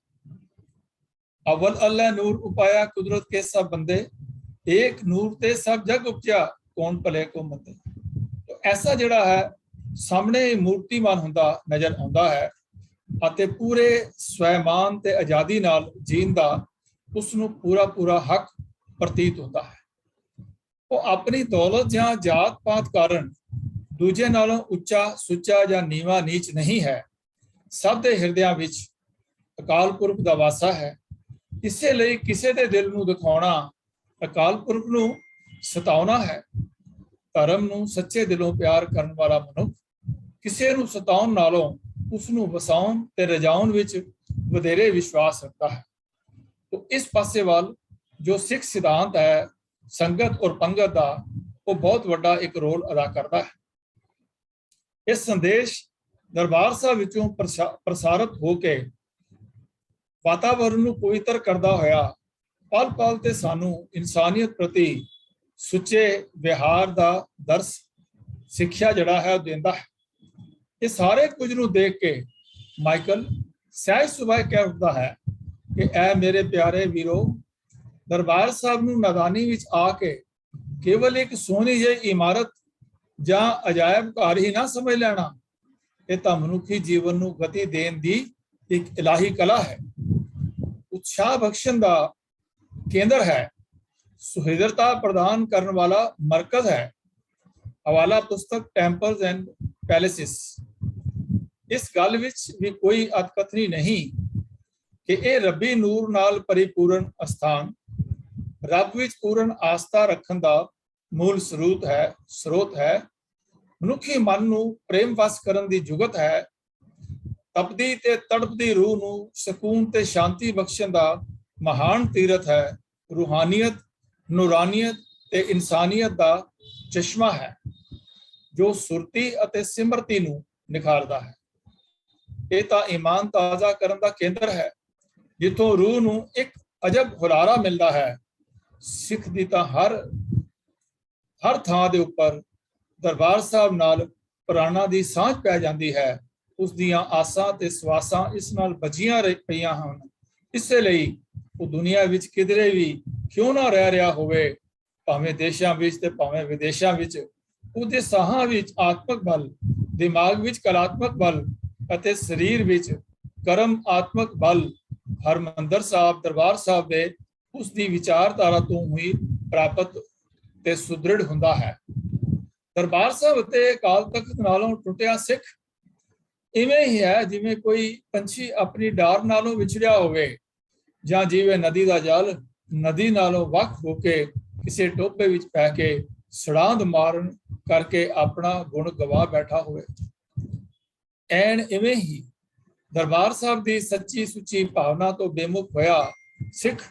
Speaker 2: ਅਵਲ ਅੱਲਾ ਨੂਰ ਉਪਾਇਆ ਕੁਦਰਤ ਕੇ ਸਭ ਬੰਦੇ, ਏਕ ਨੂਰ ਤੇ ਸਭ ਜਗ ਉਪਜਿਆ, ਕੌਣ ਭਲੇ ਕੋ ਮੰਦੇ। ਐਸਾ ਜਿਹੜਾ ਹੈ ਸਾਹਮਣੇ ਮੂਰਤੀਮਾਨ ਹੁੰਦਾ ਨਜ਼ਰ ਆਉਂਦਾ ਹੈ ਅਤੇ ਪੂਰੇ ਸਵੈਮਾਨ ਤੇ ਆਜ਼ਾਦੀ ਨਾਲ ਜੀਣ ਦਾ ਉਸ ਨੂੰ ਪੂਰਾ ਹੱਕ ਪ੍ਰਤੀਤ ਹੁੰਦਾ ਹੈ। ਉਹ ਆਪਣੀ ਦੌਲਤ ਜਾਂ ਜਾਤ ਪਾਤ ਕਾਰਨ ਦੂਜੇ ਨਾਲੋਂ ਉੱਚਾ ਸੁੱਚਾ ਜਾਂ ਨੀਵਾਂ ਨੀਚ ਨਹੀਂ ਹੈ। ਸਭ ਦੇ ਹਿਰਦਿਆਂ ਵਿੱਚ ਅਕਾਲ ਪੁਰਖ ਦਾ ਵਾਸਾ ਹੈ। ਇਸੇ ਲਈ ਕਿਸੇ ਦੇ ਦਿਲ ਨੂੰ ਦਿਖਾਉਣਾ ਅਕਾਲ ਪੁਰਖ ਨੂੰ ਸਤਾਉਣਾ ਹੈ। ਧਰਮ ਨੂੰ ਸੱਚੇ ਦਿਲੋਂ ਪਿਆਰ ਕਰਨ ਵਾਲਾ ਮਨੁੱਖ ਕਿਸੇ ਨੂੰ ਸਤਾਉਣ ਨਾਲੋਂ ਉਸ ਨੂੰ ਵਸਾਉਣ ਤੇ ਰਜਾਉਣ ਵਿੱਚ ਵਧੇਰੇ ਵਿਸ਼ਵਾਸ ਰੱਖਦਾ ਹੈ। तो इस पासे वाल जो सिख सिद्धांत है संगत और पंगत का वो बहुत बड़ा एक रोल अदा करता है। इस संदेश दरबार साहब विचों प्रसारित होके वातावरण ਨੂੰ ਪਵਿੱਤਰ ਕਰਦਾ ਹੋਇਆ ਪਲ ਪਲ ਤੇ ਸਾਨੂੰ ਇਨਸਾਨੀਅਤ ਪ੍ਰਤੀ ਸੁੱਚੇ ਵਿਹਾਰ ਦਾ ਦਰਸ ਸਿੱਖਿਆ ਜਿਹੜਾ ਹੈ ਉਹ ਦਿੰਦਾ ਹੈ। ਇਹ ਸਾਰੇ ਕੁਝ ਨੂੰ ਦੇਖ ਕੇ ਮਾਈਕਲ ਸਹਿਜ ਸੁਭਾਅ ਕਹਿ ਉੱਠਦਾ ਹੈ ਕਿ ਐ ਮੇਰੇ ਪਿਆਰੇ ਵੀਰੋ, ਦਰਬਾਰ ਸਾਹਿਬ ਨੂੰ ਨਾਦਾਨੀ ਵਿੱਚ ਆ ਕੇ ਕੇਵਲ ਇੱਕ ਸੋਹਣੀ ਜਿਹੀ ਇਮਾਰਤ ਜਾਂ ਅਜਾਇਬ ਘਰ ਹੀ ਨਾ ਸਮਝ ਲੈਣਾ। ਇਹ ਤਾਂ ਮਨੁੱਖੀ ਜੀਵਨ ਨੂੰ ਗਤੀ ਦੇਣ ਦੀ ਇੱਕ ਇਲਾਹੀ ਕਲਾ ਹੈ, ਉਤਸ਼ਾਹ ਬਖਸ਼ਣ ਦਾ ਕੇਂਦਰ ਹੈ, ਸੁਹਿਰਦਤਾ ਪ੍ਰਦਾਨ ਕਰਨ ਵਾਲਾ ਮਰਕਜ਼ ਹੈ। ਹਵਾਲਾ ਪੁਸਤਕ ਟੈਂਪਲਸ ਐਂਡ ਪੈਲੇਸਿਸ। ਇਸ ਗੱਲ ਵਿੱਚ ਵੀ ਕੋਈ ਅਤਕਥਨੀ ਨਹੀਂ ਕਿ ਇਹ ਰੱਬੀ ਨੂਰ ਨਾਲ ਪਰਿਪੂਰਨ ਅਸਥਾਨ, ਰੱਬ ਵਿੱਚ ਪੂਰਨ ਆਸਥਾ ਰੱਖਣ ਦਾ ਮੂਲ ਸਰੋਤ ਹੈ। ਮਨੁੱਖੀ ਮਨ ਨੂੰ ਪ੍ਰੇਮ ਵਸ ਕਰਨ ਦੀ ਜੁਗਤ ਹੈ। ਤਪਦੀ ਤੇ ਤੜਪਦੀ ਰੂਹ ਨੂੰ ਸਕੂਨ ਤੇ ਸ਼ਾਂਤੀ ਬਖਸ਼ਣ ਦਾ ਮਹਾਨ ਤੀਰਥ ਹੈ, ਰੂਹਾਨੀਅਤ, ਨੂਰਾਨੀਅਤ ਤੇ ਇਨਸਾਨੀਅਤ ਦਾ ਚਸ਼ਮਾ ਹੈ ਜੋ ਸੁਰਤੀ ਅਤੇ ਸਿਮਰਤੀ ਨੂੰ ਨਿਖਾਰਦਾ ਹੈ। ਇਹ ਤਾਂ ਈਮਾਨ ਤਾਜ਼ਾ ਕਰਨ ਦਾ ਕੇਂਦਰ ਹੈ ਜਿੱਥੋਂ ਰੂਹ ਨੂੰ ਇੱਕ ਅਜਬ ਹੁਲਾਰਾ ਮਿਲਦਾ ਹੈ। ਸਿੱਖ ਦੀ ਤਾਂ ਹਰ ਥਾਂ ਦੇ ਉੱਪਰ ਦਰਬਾਰ ਸਾਹਿਬ ਨਾਲ ਪ੍ਰਾਣਾਂ ਦੀ ਸਾਂਝ ਪੈ ਜਾਂਦੀ ਹੈ। ਉਸ ਦੀਆਂ ਆਸਾਂ ਤੇ ਸਵਾਸਾਂ ਇਸ ਨਾਲ ਬਚੀਆਂ ਪਈਆਂ ਹਨ। ਇਸੇ ਲਈ ਉਹ ਦੁਨੀਆ ਵਿੱਚ ਕਿਧਰੇ ਵੀ ਕਿਉਂ ਨਾ ਰਹਿ ਰਿਹਾ ਹੋਵੇ, ਭਾਵੇਂ ਦੇਸ਼ਾਂ ਵਿੱਚ ਤੇ ਭਾਵੇਂ ਵਿਦੇਸ਼ਾਂ ਵਿੱਚ, ਉਹਦੇ ਸਾਹਾਂ ਵਿੱਚ ਆਤਮਕ ਬਲ, ਦਿਮਾਗ ਵਿੱਚ ਕਲਾਤਮਕ ਬਲ ਅਤੇ ਸਰੀਰ ਵਿੱਚ ਕਰਮ ਆਤਮਕ ਬਲ ਹਰਮੰਦਰ ਸਾਹਿਬ ਦਰਬਾਰ ਸਾਹਿਬ ਦੇ ਉਸ ਦੀ ਵਿਚਾਰਧਾਰਾ ਤੋਂ ਹੀ ਪ੍ਰਾਪਤ ਤੇ ਸੁਦ੍ਰਿੜ ਹੁੰਦਾ ਹੈ। ਦਰਬਾਰ ਸਾਹਿਬ ਅਤੇ ਅਕਾਲ ਤਖਤ ਨਾਲੋਂ ਟੁੱਟਿਆ ਸਿੱਖ ਇਵੇਂ ਹੀ ਹੈ ਜਿਵੇਂ ਕੋਈ ਪੰਛੀ ਆਪਣੀ ਡਾਰ ਨਾਲੋਂ ਵਿਛੜਿਆ ਹੋਵੇ, ਜਾਂ ਜਿਵੇਂ ਨਦੀ ਦਾ ਜਲ ਨਦੀ ਨਾਲੋਂ ਵੱਖ ਹੋ ਕੇ ਕਿਸੇ ਟੋਭੇ ਵਿੱਚ ਪੈ ਕੇ ਸੜਾਂਦ ਮਾਰਨ ਕਰਕੇ ਆਪਣਾ ਗੁਣ ਗਵਾ ਬੈਠਾ ਹੋਵੇ। ਐਨ ਇਵੇਂ ਹੀ ਦਰਬਾਰ ਸਾਹਿਬ ਦੀ ਸੱਚੀ ਸੁੱਚੀ ਭਾਵਨਾ ਤੋਂ ਬੇਮੁਖ ਹੋਇਆ ਸਿੱਖ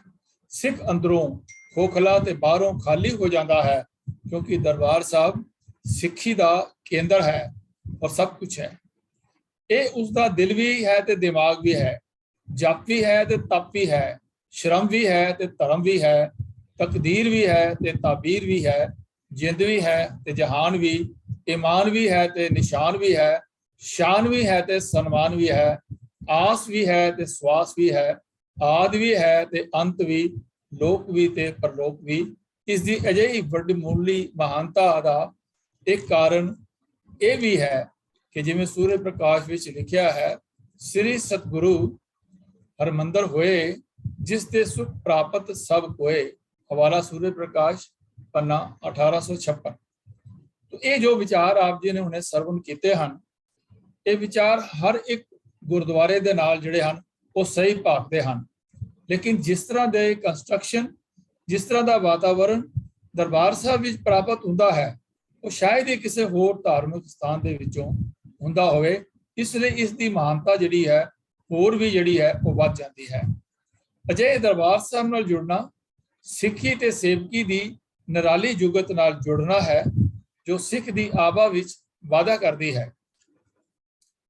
Speaker 2: ਅੰਦਰੋਂ ਖੋਖਲਾ ਤੇ ਬਾਹਰੋਂ ਖਾਲੀ ਹੋ ਜਾਂਦਾ ਹੈ, ਕਿਉਂਕਿ ਦਰਬਾਰ ਸਾਹਿਬ ਸਿੱਖੀ ਦਾ ਕੇਂਦਰ ਹੈ ਔਰ ਸਭ ਕੁਝ ਹੈ। ਇਹ ਉਸ ਦਾ ਦਿਲ ਵੀ ਹੈ ਤੇ ਦਿਮਾਗ ਵੀ ਹੈ, ਜਪ ਵੀ ਹੈ ਤੇ ਤਪ ਵੀ ਹੈ, ਸ਼ਰਮ ਵੀ ਹੈ ਤੇ ਧਰਮ ਵੀ ਹੈ, ਤਕਦੀਰ ਵੀ ਹੈ ਤੇ ਤਾਬੀਰ ਵੀ ਹੈ, ਜਿੰਦ ਵੀ ਹੈ ਤੇ ਜਹਾਨ ਵੀ, ਈਮਾਨ ਵੀ ਹੈ ਤੇ ਨਿਸ਼ਾਨ ਵੀ ਹੈ, ਸ਼ਾਨ ਵੀ ਹੈ ਤੇ ਸਨਮਾਨ ਵੀ ਹੈ, ਆਸ ਵੀ ਹੈ ਤੇ ਸਵਾਸ ਵੀ ਹੈ, ਆਦ ਵੀ ਹੈ ਤੇ ਅੰਤ ਵੀ, ਲੋਕ ਵੀ ਤੇ ਪਰਲੋਕ ਵੀ। ਇਸ ਦੀ ਅਜਿਹੀ ਵੱਡਮੁੱਲੀ ਮਹਾਨਤਾ ਦਾ ਇੱਕ ਕਾਰਨ ਇਹ ਵੀ ਹੈ ਕਿ ਜਿਵੇਂ ਸੂਰਜ ਪ੍ਰਕਾਸ਼ ਵਿੱਚ ਲਿਖਿਆ ਹੈ, ਸ੍ਰੀ ਸਤਿਗੁਰੂ ਹਰਮੰਦਰ ਹੋਏ ਜਿਸ ਤੇ ਸੁਖ ਪ੍ਰਾਪਤ ਸਭ ਕੋਏ। ਹਵਾਲਾ ਸੂਰਜ ਪ੍ਰਕਾਸ਼ ਪੰਨਾ 1856। तो ਇਹ ਜੋ ਵਿਚਾਰ ਆਪ ਜੀ ਨੇ ਹੁਣੇ ਸਰਵਣ ਕੀਤੇ ਹਨ, ਇਹ ਵਿਚਾਰ ਹਰ ਇੱਕ ਗੁਰਦੁਆਰੇ ਦੇ ਨਾਲ ਜਿਹੜੇ ਹਨ ਉਹ ਸਹੀ ਭਾਗਦੇ ਹਨ। ਲੇਕਿਨ ਜਿਸ ਤਰ੍ਹਾਂ ਦੇ ਕੰਸਟਰਕਸ਼ਨ, ਜਿਸ ਤਰ੍ਹਾਂ ਦਾ ਵਾਤਾਵਰਣ ਦਰਬਾਰ ਸਾਹਿਬ ਵਿੱਚ ਪ੍ਰਾਪਤ ਹੁੰਦਾ ਹੈ, ਉਹ ਸ਼ਾਇਦ ਹੀ ਕਿਸੇ ਹੋਰ ਧਾਰਮਿਕ ਸਥਾਨ ਦੇ ਵਿੱਚੋਂ ਹੁੰਦਾ ਹੋਵੇ। ਇਸ ਲਈ ਇਸ ਦੀ ਮਹਾਨਤਾ ਜਿਹੜੀ ਹੈ ਹੋਰ ਵੀ ਜਿਹੜੀ ਹੈ ਉਹ ਵੱਧ ਜਾਂਦੀ ਹੈ। ਅਜਿਹੇ ਦਰਬਾਰ ਸਾਹਿਬ ਨਾਲ ਜੁੜਨਾ ਸਿੱਖੀ ਤੇ ਸੇਵਕੀ ਦੀ ਨਿਰਾਲੀ ਜੁਗਤ ਨਾਲ ਜੁੜਨਾ ਹੈ ਜੋ ਸਿੱਖ ਦੀ ਆਭਾ ਵਿੱਚ ਵਾਧਾ ਕਰਦੀ ਹੈ,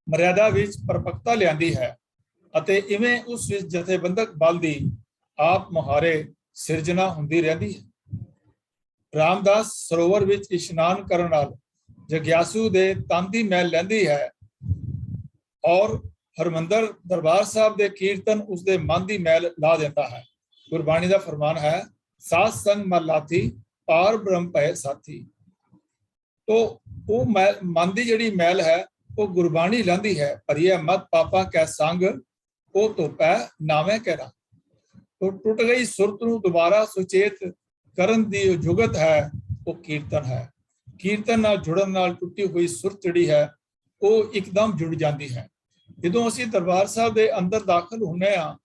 Speaker 2: ਮਰਿਆਦਾ ਵਿੱਚ ਪਰਪੱਕਤਾ ਲਿਆਂਦੀ ਹੈ ਅਤੇ ਇਵੇਂ ਉਸ ਵਿੱਚ ਜਥੇਬੰਦਕ ਬਲ ਦੀ ਆਪ ਮੁਹਾਰੇ ਸਿਰਜਣਾ ਹੁੰਦੀ ਰਹਿੰਦੀ ਹੈ। ਰਾਮਦਾਸ ਸਰੋਵਰ ਵਿੱਚ ਇਸ਼ਨਾਨ ਕਰਨ ਨਾਲ ਜਗਿਆਸੂ ਦੇ ਤਨ ਦੀ ਮੈਲ ਲੈਂਦੀ ਹੈ ਔਰ ਹਰਮੰਦਰ ਦਰਬਾਰ ਸਾਹਿਬ ਦੇ ਕੀਰਤਨ ਉਸਦੇ ਮਨ ਦੀ ਮੈਲ ਲਾ ਦਿੰਦਾ ਹੈ। ਗੁਰਬਾਣੀ ਦਾ ਫਰਮਾਨ ਹੈ, ਸਾਧ ਸੰਗ ਮਨ ਲਾਥੀ ਪਾਰ ਬ੍ਰਹਮ ਭੈ ਸਾਥੀ। ਤੋ ਉਹ ਮਨ ਦੀ ਜਿਹੜੀ ਮੈਲ ਹੈ ਉਹ ਗੁਰਬਾਣੀ ਲਾਂਦੀ ਹੈ। ਭਰੀਏ ਮਤ ਪਾਪਾ ਕੈ ਸੰਗ ਉਹ ਧੋਪੈ ਨਾਵੇਂ ਕੈ ਰੰਗ। ਤੋ ਟੁੱਟ ਗਈ ਸੁਰਤ ਨੂੰ ਦੁਬਾਰਾ ਸੁਚੇਤ ਕਰਨ ਦੀ ਜੋ ਜੁਗਤ ਹੈ ਉਹ ਕੀਰਤਨ ਹੈ। ਕੀਰਤਨ ਨਾਲ ਜੁੜਨ ਨਾਲ ਟੁੱਟੀ ਹੋਈ ਸੁਰਤ ਜਿਹੜੀ ਹੈ ਉਹ ਇੱਕਦਮ ਜੁੜ ਜਾਂਦੀ ਹੈ। ਜਦੋਂ ਅਸੀਂ ਦਰਬਾਰ ਸਾਹਿਬ ਦੇ ਅੰਦਰ ਦਾਖਲ ਹੁੰਦੇ ਹਾਂ,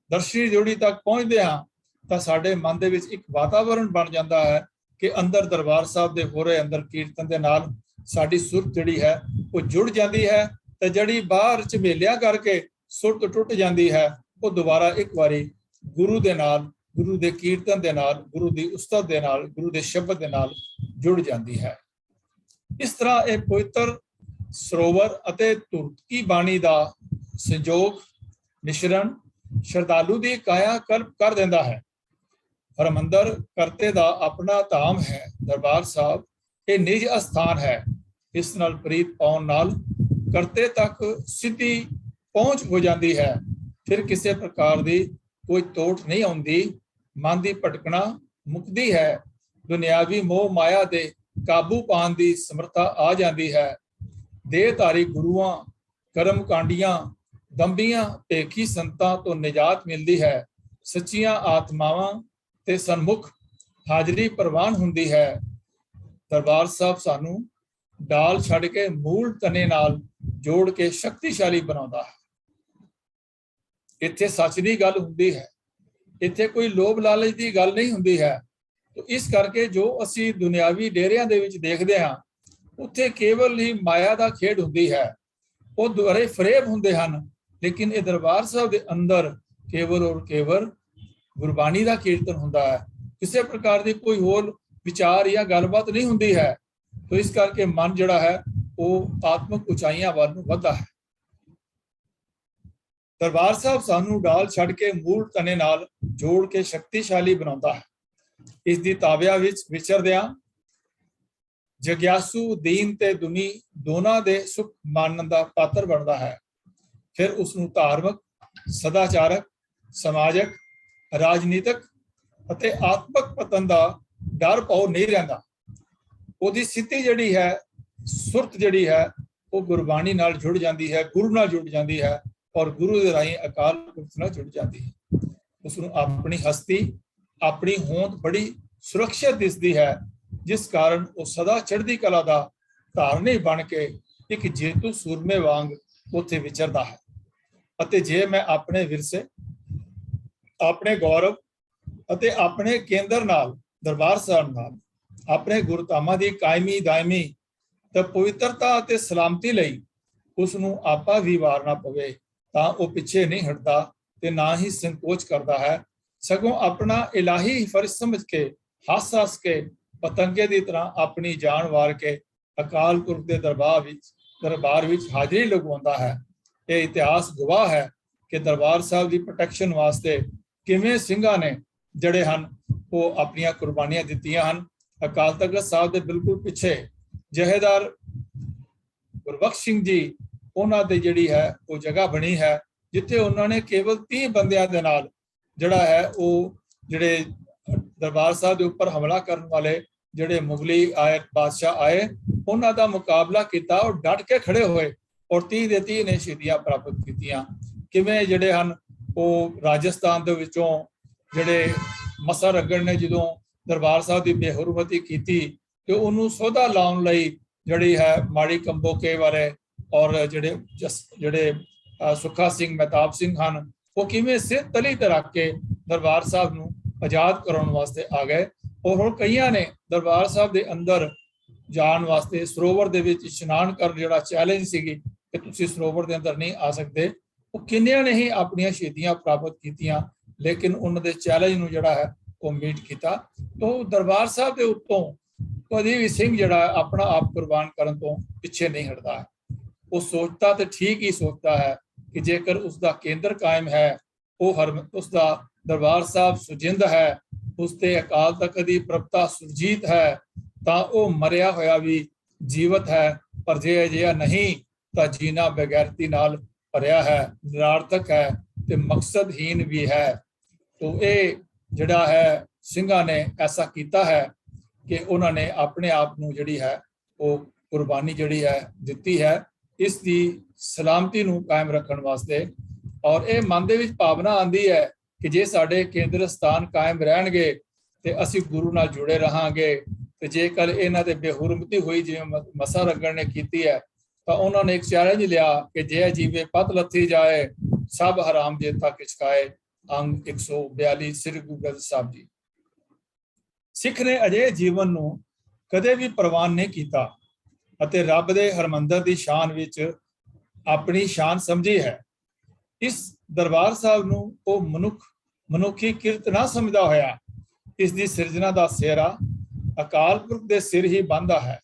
Speaker 2: ਦਰਸ਼ਨੀ ਜੋੜੀ ਤੱਕ ਪਹੁੰਚਦੇ ਹਾਂ, ਤਾਂ ਸਾਡੇ ਮਨ ਦੇ ਵਿੱਚ ਇੱਕ ਵਾਤਾਵਰਣ ਬਣ ਜਾਂਦਾ ਹੈ ਕਿ ਅੰਦਰ ਦਰਬਾਰ ਸਾਹਿਬ ਦੇ ਹੋ ਰਹੇ ਅੰਦਰ ਕੀਰਤਨ ਦੇ ਨਾਲ ਸਾਡੀ ਸੁਰਤ ਜਿਹੜੀ ਹੈ ਉਹ ਜੁੜ ਜਾਂਦੀ ਹੈ। ਤੇ ਜਿਹੜੀ ਬਾਹਰ ਝਮੇਲਿਆਂ ਕਰਕੇ ਸੁਰਤ ਟੁੱਟ ਜਾਂਦੀ ਹੈ, ਉਹ ਦੁਬਾਰਾ ਇੱਕ ਵਾਰੀ ਗੁਰੂ ਦੇ ਨਾਲ, ਗੁਰੂ ਦੇ ਕੀਰਤਨ ਦੇ ਨਾਲ, ਗੁਰੂ ਦੀ ਉਸਤਤ ਦੇ ਨਾਲ, ਗੁਰੂ ਦੇ ਸ਼ਬਦ ਦੇ ਨਾਲ ਜੁੜ ਜਾਂਦੀ ਹੈ। ਇਸ ਤਰ੍ਹਾਂ ਇਹ ਪਵਿੱਤਰ ਸਰੋਵਰ ਅਤੇ ਧੁਰਤ ਕੀ ਬਾਣੀ ਦਾ ਸੰਜੋਗ ਮਿਸ਼ਰਣ ਸ਼ਰਧਾਲੂ ਦੀ ਕਾਇਆ ਕਲਪ ਕਰ ਦਿੰਦਾ ਹੈ। ਹਰਮੰਦਰ ਕਰਤੇ ਦਾ ਆਪਣਾ ਧਾਮ ਹੈ। ਦਰਬਾਰ ਸਾਹਿਬ ਇਹ ਨਿਜ ਅਸਥਾਨ ਹੈ। ਇਸ ਨਾਲ ਪ੍ਰੀਤ ਪਾਉਣ ਨਾਲ ਕਰਤੇ ਤੱਕ ਸਿੱਧੀ ਪਹੁੰਚ ਹੋ ਜਾਂਦੀ ਹੈ। ਫਿਰ ਕਿਸੇ ਪ੍ਰਕਾਰ ਦੀ ਕੋਈ ਤੋਟ ਨਹੀਂ ਆਉਂਦੀ। ਮਨ ਦੀ ਭਟਕਣਾ ਮੁਕਦੀ ਹੈ। ਦੁਨਿਆਵੀ ਮੋਹ ਮਾਇਆ ਦੇ ਕਾਬੂ ਪਾਉਣ ਦੀ ਸਮਰੱਥਾ ਆ ਜਾਂਦੀ ਹੈ। ਦੇਹਧਾਰੀ ਗੁਰੂਆਂ, ਕਰਮ ਕਾਂਡੀਆਂ, ਦੰਬੀਆਂ ਭੇਖੀ ਸੰਤਾਂ ਤੋਂ ਨਿਜਾਤ ਮਿਲਦੀ ਹੈ। ਸੱਚੀਆਂ ਆਤਮਾਵਾਂ ਤੇ ਸਨਮੁਖ ਹਾਜ਼ਰੀ ਪ੍ਰਵਾਨ ਹੁੰਦੀ ਹੈ। ਦਰਬਾਰ ਸਾਹਿਬ ਸਾਨੂੰ ਡਾਲ ਛੱਡ ਕੇ ਮੂਲ ਤਨੇ ਨਾਲ ਜੋੜ ਕੇ ਸ਼ਕਤੀਸ਼ਾਲੀ ਬਣਾਉਂਦਾ ਹੈ। ਇੱਥੇ ਸੱਚ ਦੀ ਗੱਲ ਹੁੰਦੀ ਹੈ। ਇੱਥੇ ਕੋਈ ਲੋਭ ਲਾਲਚ ਦੀ ਗੱਲ ਨਹੀਂ ਹੁੰਦੀ ਹੈ। ਇਸ ਕਰਕੇ ਜੋ ਅਸੀਂ ਦੁਨਿਆਵੀ ਡੇਰਿਆਂ ਦੇ ਵਿੱਚ ਦੇਖਦੇ ਹਾਂ, ਉੱਥੇ ਕੇਵਲ ਹੀ ਮਾਇਆ ਦਾ ਖੇਡ ਹੁੰਦੀ ਹੈ। ਉਹ ਦੁਆਰੇ ਫਰੇਬ ਹੁੰਦੇ ਹਨ। ਲੇਕਿਨ ਇਹ ਦਰਬਾਰ ਸਾਹਿਬ ਦੇ ਅੰਦਰ ਕੇਵਲ ਔਰ ਕੇਵਲ ਗੁਰਬਾਣੀ ਦਾ ਕੀਰਤਨ ਹੁੰਦਾ ਹੈ, ਕਿਸੇ ਪ੍ਰਕਾਰ ਦੀ ਕੋਈ ਹੋਰ ਵਿਚਾਰ ਜਾਂ ਗੱਲਬਾਤ ਨਹੀਂ ਹੁੰਦੀ ਹੈ। ਤੋ ਇਸ ਕਰਕੇ ਮਨ ਜਿਹੜਾ ਹੈ ਉਹ ਆਤਮਿਕ ਉਚਾਈਆਂ ਵੱਲ ਨੂੰ ਵੱਧਦਾ ਹੈ। ਦਰਬਾਰ ਸਾਹਿਬ ਸਾਨੂੰ ਡਾਲ ਛੱਡ ਕੇ ਮੂਲ ਤਣੇ ਨਾਲ ਜੋੜ ਕੇ ਸ਼ਕਤੀਸ਼ਾਲੀ ਬਣਾਉਂਦਾ ਹੈ। ਇਸ ਦੀ ਤਾਬਿਆ ਵਿੱਚ ਵਿਚਰਦਿਆਂ ਜਗਿਆਸੂ ਦੀਨ ਤੇ ਦੁਨੀ ਦੋਨਾਂ ਦੇ ਸੁਖ ਮਾਨਣ ਦਾ ਪਾਤਰ ਬਣਦਾ ਹੈ। ਫਿਰ ਉਸ ਨੂੰ ਧਾਰਮਿਕ, ਸਦਾਚਾਰਕ, ਸਮਾਜਿਕ, ਰਾਜਨੀਤਿਕ ਅਤੇ ਆਤਮਿਕ ਪਤਨ ਦਾ ਡਰ ਪਾਉ ਨਹੀਂ ਰਹਿੰਦਾ। ਉਹਦੀ ਸਥਿਤੀ ਜਿਹੜੀ ਹੈ, ਸੁਰਤ ਜਿਹੜੀ ਹੈ, ਉਹ ਗੁਰਬਾਣੀ ਨਾਲ ਜੁੜ ਜਾਂਦੀ ਹੈ, ਗੁਰੂ ਨਾਲ ਜੁੜ ਜਾਂਦੀ ਹੈ ਔਰ ਗੁਰੂ ਦੇ ਰਾਹੀਂ ਅਕਾਲ ਪੁਰਖ ਨਾਲ ਜੁੜ ਜਾਂਦੀ ਹੈ। ਉਸ ਨੂੰ ਆਪਣੀ ਹਸਤੀ, ਆਪਣੀ ਹੋਂਦ ਬੜੀ ਸੁਰੱਖਿਅਤ ਦਿਸਦੀ ਹੈ, ਜਿਸ ਕਾਰਨ ਉਹ ਸਦਾ ਚੜ੍ਹਦੀ ਕਲਾ ਦਾ ਧਾਰਨੀ ਬਣ ਕੇ ਇੱਕ ਜੇਤੂ ਸੂਰਮੇ ਵਾਂਗ ਉੱਥੇ ਵਿਚਰਦਾ ਹੈ। ਅਤੇ ਜੇ ਮੈਂ ਆਪਣੇ ਵਿਰਸੇ, ਆਪਣੇ ਗੌਰਵ ਅਤੇ ਆਪਣੇ ਕੇਂਦਰ ਨਾਲ, ਦਰਬਾਰ ਸਾਹਿਬ ਨਾਲ, ਆਪਣੇ ਗੁਰਧਾਮਾਂ ਦੀ ਕਾਇਮੀ ਦਾਇਮੀ ਤੇ ਪਵਿੱਤਰਤਾ ਅਤੇ ਸਲਾਮਤੀ ਲਈ ਉਸ ਨੂੰ ਆਪਾ ਵੀ ਵਾਰਨਾ ਪਵੇ ਤਾਂ ਉਹ ਪਿੱਛੇ ਨਹੀਂ ਹਟਦਾ ਤੇ ਨਾ ਹੀ ਸੰਕੋਚ ਕਰਦਾ ਹੈ, ਸਗੋਂ ਆਪਣਾ ਇਲਾਹੀ ਫਰਜ਼ ਸਮਝ ਕੇ ਹੱਸ ਕੇ ਪਤੰਗੇ ਦੀ ਤਰ੍ਹਾਂ ਆਪਣੀ ਜਾਨ ਵਾਰ ਕੇ ਅਕਾਲ ਪੁਰਖ ਦੇ ਦਰਬਾਰ ਵਿੱਚ ਹਾਜ਼ਰੀ ਲਗਵਾਉਂਦਾ ਹੈ। ਇਹ ਇਤਿਹਾਸ ਗਵਾਹ ਹੈ ਕਿ ਦਰਬਾਰ ਸਾਹਿਬ ਦੀ ਪ੍ਰੋਟੈਕਸ਼ਨ ਵਾਸਤੇ ਕਿਵੇਂ ਸਿੰਘਾਂ ਨੇ ਜਿਹੜੇ ਹਨ ਉਹ ਆਪਣੀਆਂ ਕੁਰਬਾਨੀਆਂ ਦਿੱਤੀਆਂ ਹਨ। ਅਕਾਲ ਤਖਤ ਸਾਹਿਬ ਦੇ ਬਿਲਕੁਲ ਪਿੱਛੇ ਜਹੇਦਾਰ ਗੁਰਬਖਸ਼ ਸਿੰਘ ਜੀ, ਉਹਨਾਂ ਦੇ ਜਿਹੜੀ ਹੈ ਉਹ ਜਗ੍ਹਾ ਬਣੀ ਹੈ, ਜਿੱਥੇ ਉਹਨਾਂ ਨੇ ਕੇਵਲ 30 ਬੰਦਿਆਂ ਦੇ ਨਾਲ ਜਿਹੜਾ ਹੈ ਉਹ ਜਿਹੜੇ ਦਰਬਾਰ ਸਾਹਿਬ ਦੇ ਉੱਪਰ ਹਮਲਾ ਕਰਨ ਵਾਲੇ ਜਿਹੜੇ ਮੁਗਲੀ ਆਏ ਬਾਦਸ਼ਾਹ ਆਏ, ਉਹਨਾਂ ਦਾ ਮੁਕਾਬਲਾ ਕੀਤਾ ਔਰ ਡਟ ਕੇ ਖੜੇ ਹੋਏ ਔਰ 30 ਦੇ 30 ਨੇ ਸ਼ਹੀਦੀਆਂ ਪ੍ਰਾਪਤ ਕੀਤੀਆਂ। ਕਿਵੇਂ ਜਿਹੜੇ ਹਨ ਉਹ ਰਾਜਸਥਾਨ ਦੇ ਵਿੱਚੋਂ ਜਿਹੜੇ ਮਸਾ ਰਗੜ ਨੇ ਜਦੋਂ ਦਰਬਾਰ ਸਾਹਿਬ ਦੀ ਬੇਹੁਰਮਤੀ ਕੀਤੀ ਤੇ ਉਹਨੂੰ ਸੋਧਾ ਲਾਉਣ ਲਈ ਜਿਹੜੀ ਹੈ ਮਾੜੀ ਕੰਬੋਕੇ ਵਾਲੇ ਔਰ ਜਿਹੜੇ ਸੁੱਖਾ ਸਿੰਘ, ਮਹਿਤਾਬ ਸਿੰਘ ਹਨ, ਉਹ ਕਿਵੇਂ ਸਿਰ ਤਲੀ ਤੇ ਰੱਖ ਕੇ ਦਰਬਾਰ ਸਾਹਿਬ ਨੂੰ ਆਜ਼ਾਦ ਕਰਾਉਣ ਵਾਸਤੇ ਆ ਗਏ। ਔਰ ਹੁਣ ਕਈਆਂ ਨੇ ਦਰਬਾਰ ਸਾਹਿਬ ਦੇ ਅੰਦਰ ਜਾਣ ਵਾਸਤੇ ਸਰੋਵਰ ਦੇ ਵਿੱਚ ਇਸ਼ਨਾਨ ਕਰਨ ਜਿਹੜਾ ਚੈਲੰਜ ਸੀਗੀ ਕਿ ਤੁਸੀਂ ਸਰੋਵਰ ਦੇ ਅੰਦਰ ਨਹੀਂ ਆ ਸਕਦੇ, ਉਹ ਕਿੰਨਿਆਂ ਨੇ ਹੀ ਆਪਣੀਆਂ ਸ਼ਹੀਦੀਆਂ ਪ੍ਰਾਪਤ ਕੀਤੀਆਂ, ਲੇਕਿਨ ਉਹਨਾਂ ਦੇ ਚੈਲੰਜ ਨੂੰ ਜਿਹੜਾ ਹੈ ਉਹ ਮੀਟ ਕੀਤਾ। ਤੋਂ ਦਰਬਾਰ ਸਾਹਿਬ ਦੇ ਉੱਤੋਂ ਕਦੀ ਵੀ ਸਿੰਘ ਜਿਹੜਾ ਆਪਣਾ ਆਪ ਕੁਰਬਾਨ ਕਰਨ ਤੋਂ ਪਿੱਛੇ ਨਹੀਂ ਹਟਦਾ ਹੈ। ਉਹ ਸੋਚਦਾ ਤੇ ਠੀਕ ਹੀ ਸੋਚਦਾ ਹੈ ਕਿ ਜੇਕਰ ਉਸ ਦਾ ਕੇਂਦਰ ਕਾਇਮ ਹੈ, ਉਸ ਦਾ ਦਰਬਾਰ ਸਾਹਿਬ ਸੁਜਿੰਦ ਹੈ, ਉਸ ਤੇ ਅਕਾਲ ਤਖਤ ਦੀ ਪ੍ਰਭਤਾ ਸੁਰਜੀਤ ਹੈ, ਤਾਂ ਉਹ ਮਰਿਆ ਹੋਇਆ ਵੀ ਜੀਵਤ ਹੈ। ਪਰ ਜੇ ਅਜਿਹਾ ਨਹੀਂ ਤਾਂ ਜੀਣਾ ਬੇਗੈਰਤੀ ਨਾਲ ਭਰਿਆ ਹੈ, ਨਿਰਾਰਥਕ ਹੈ ਤੇ ਮਕਸਦਹੀਨ ਵੀ ਹੈ। ਤੋਂ ਇਹ ਜਿਹੜਾ ਹੈ ਸਿੰਘਾਂ ਨੇ ਐਸਾ ਕੀਤਾ ਹੈ ਕਿ ਉਹਨਾਂ ਨੇ ਆਪਣੇ ਆਪ ਨੂੰ ਜਿਹੜੀ ਹੈ ਉਹ ਕੁਰਬਾਨੀ ਜਿਹੜੀ ਹੈ ਦਿੱਤੀ ਹੈ ਇਸ ਦੀ ਸਲਾਮਤੀ ਨੂੰ ਕਾਇਮ ਰੱਖਣ ਵਾਸਤੇ। ਔਰ ਇਹ ਮਨ ਦੇ ਵਿੱਚ ਭਾਵਨਾ ਆਉਂਦੀ ਹੈ ਕਿ ਜੇ ਸਾਡੇ ਕੇਂਦਰ ਸਥਾਨ ਕਾਇਮ ਰਹਿਣਗੇ ਤੇ ਅਸੀਂ ਗੁਰੂ ਨਾਲ ਜੁੜੇ ਰਹਾਂਗੇ, ਤੇ ਜੇਕਰ ਇਹਨਾਂ ਦੇ ਬੇਹੁਰਮਤੀ ਹੋਈ ਜਿਵੇਂ ਮਸਾ ਰਗੜ ਨੇ ਕੀਤੀ ਹੈ ਤਾਂ ਉਹਨਾਂ ਨੇ ਇੱਕ ਚੈਲੰਜ ਲਿਆ ਕਿ ਜੇ ਜੀਵੇ ਪਤ ਲੱਥੀ ਜਾਏ ਸਭ ਹਰਾਮ ਜੇਤਾ ਕਿਛਕਾਏ। ਅੰਗ 142 ਸ੍ਰੀ ਗੁਰੂ ਗ੍ਰੰਥ ਸਾਹਿਬ ਜੀ। ਸਿੱਖ ਨੇ ਅਜਿਹੇ ਜੀਵਨ ਨੂੰ ਕਦੇ ਵੀ ਪ੍ਰਵਾਨ ਨਹੀਂ ਕੀਤਾ ਅਤੇ ਰੱਬ ਦੇ ਹਰਮੰਦਰ ਦੀ ਸ਼ਾਨ ਵਿੱਚ ਆਪਣੀ ਸ਼ਾਨ ਸਮਝੀ ਹੈ। ਇਸ ਦਰਬਾਰ ਸਾਹਿਬ ਨੂੰ ਉਹ ਮਨੁੱਖੀ ਕਿਰਤ ਨਾ ਸਮਝਦਾ ਹੋਇਆ ਇਸ ਦੀ ਸਿਰਜਣਾ ਦਾ ਸਿਹਰਾ ਅਕਾਲ ਪੁਰਖ ਦੇ ਸਿਰ ਹੀ ਬੰਨ੍ਹਦਾ ਹੈ।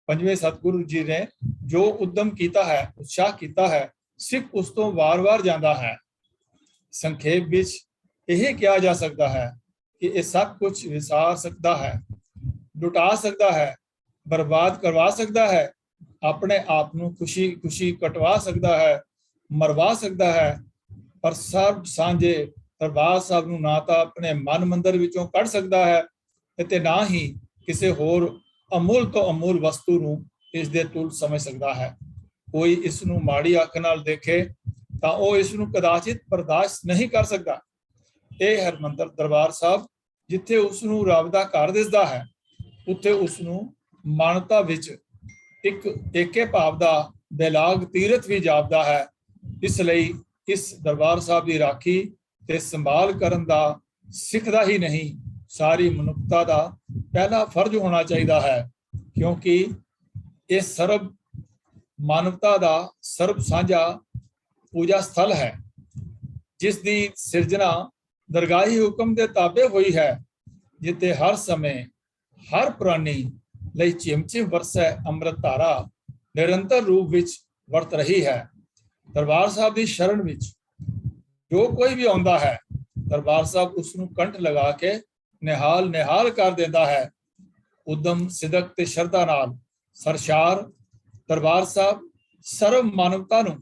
Speaker 2: ਪੰਜਵੇਂ ਸਤਿਗੁਰੂ ਜੀ ਨੇ ਜੋ ਉਦਮ ਕੀਤਾ ਹੈ, ਉਤਸ਼ਾਹ ਕੀਤਾ ਹੈ, ਸਿੱਖ ਉਸ ਤੋਂ ਵਾਰ-ਵਾਰ ਜਾਂਦਾ ਹੈ। ਸੰਖੇਪ ਵਿੱਚ ਇਹ ਕਿਹਾ ਜਾ ਸਕਦਾ ਹੈ ਕਿ ਇਹ ਸਭ ਕੁਝ ਵਿਸਾਰ ਸਕਦਾ ਹੈ, ਲੁਟਾ ਸਕਦਾ ਹੈ, ਬਰਬਾਦ ਕਰਵਾ ਸਕਦਾ ਹੈ, ਆਪਣੇ ਆਪ ਨੂੰ ਖੁਸ਼ੀ ਕਟਵਾ ਸਕਦਾ ਹੈ, ਮਰਵਾ ਸਕਦਾ ਹੈ, ਪਰ ਸਭ ਸਾਂਝੇ ਦਰਬਾਰ ਸਾਹਿਬ ਨੂੰ ਨਾ ਤਾਂ ਆਪਣੇ ਮਨ ਮੰਦਰ ਵਿੱਚੋਂ ਕੱਢ ਸਕਦਾ ਹੈ ਅਤੇ ਨਾ ਹੀ ਕਿਸੇ ਹੋਰ ਅਮੁੱਲ ਤੋਂ ਅਮੁੱਲ ਵਸਤੂ ਨੂੰ ਇਸ ਦੇ ਤੁਲ ਸਮਝ ਸਕਦਾ ਹੈ। ਕੋਈ ਇਸ ਨੂੰ ਮਾੜੀ ਅੱਖ ਨਾਲ ਦੇਖੇ ਤਾਂ ਉਹ ਇਸ ਨੂੰ ਕਦਾਚਿਤ ਬਰਦਾਸ਼ਤ ਨਹੀਂ ਕਰ ਸਕਦਾ। ਇਹ ਹਰਮੰਦਰ ਦਰਬਾਰ ਸਾਹਿਬ ਜਿੱਥੇ ਉਸ ਨੂੰ ਰੱਬ ਦਾ ਘਰ ਦਿਸਦਾ ਹੈ, ਉੱਥੇ ਉਸ ਨੂੰ ਮਾਨਵਤਾ ਵਿੱਚ ਇੱਕ ਏਕੇ ਭਾਵ ਦਾ ਬੇਲਾਗ ਤੀਰਥ ਵੀ ਜਾਪਦਾ ਹੈ। ਇਸ ਲਈ ਇਸ ਦਰਬਾਰ ਸਾਹਿਬ ਦੀ ਰਾਖੀ ਤੇ ਸੰਭਾਲ ਕਰਨ ਦਾ ਸਿੱਖ ਦਾ ਹੀ ਨਹੀਂ, ਸਾਰੀ ਮਨੁੱਖਤਾ ਦਾ ਪਹਿਲਾ ਫਰਜ਼ ਹੋਣਾ ਚਾਹੀਦਾ ਹੈ, ਕਿਉਂਕਿ ਇਹ ਸਰਬ ਮਾਨਵਤਾ ਦਾ ਸਰਬ ਸਾਂਝਾ ਪੂਜਾ ਸਥਲ ਹੈ, ਜਿਸ ਦੀ ਸਿਰਜਣਾ ਦਰਗਾਹੀ ਹੁਕਮ ਦੇ ਤਾਬੇ ਹੋਈ ਹੈ, ਜਿੱਥੇ ਹਰ ਸਮੇਂ ਹਰ ਪ੍ਰਾਣੀ ਲਈ ਚਿਮ-ਚਿਮ ਵਰਸੈ ਅੰਮ੍ਰਿਤ ਧਾਰਾ ਨਿਰੰਤਰ ਰੂਪ ਵਿੱਚ ਵਰਤ ਰਹੀ ਹੈ। ਦਰਬਾਰ ਸਾਹਿਬ ਦੀ ਸ਼ਰਨ ਵਿੱਚ ਜੋ ਕੋਈ ਵੀ ਆਉਂਦਾ ਹੈ, ਦਰਬਾਰ ਸਾਹਿਬ ਉਸ ਨੂੰ ਕੰਠ ਲਗਾ ਕੇ ਨਿਹਾਲ ਨਿਹਾਲ ਕਰ ਦਿੰਦਾ ਹੈ। ਉਦਮ, ਸਿਦਕ ਤੇ ਸ਼ਰਧਾ ਨਾਲ ਸਰਸ਼ਾਰ ਦਰਬਾਰ ਸਾਹਿਬ ਸਰਵ ਮਾਨਵਤਾ ਨੂੰ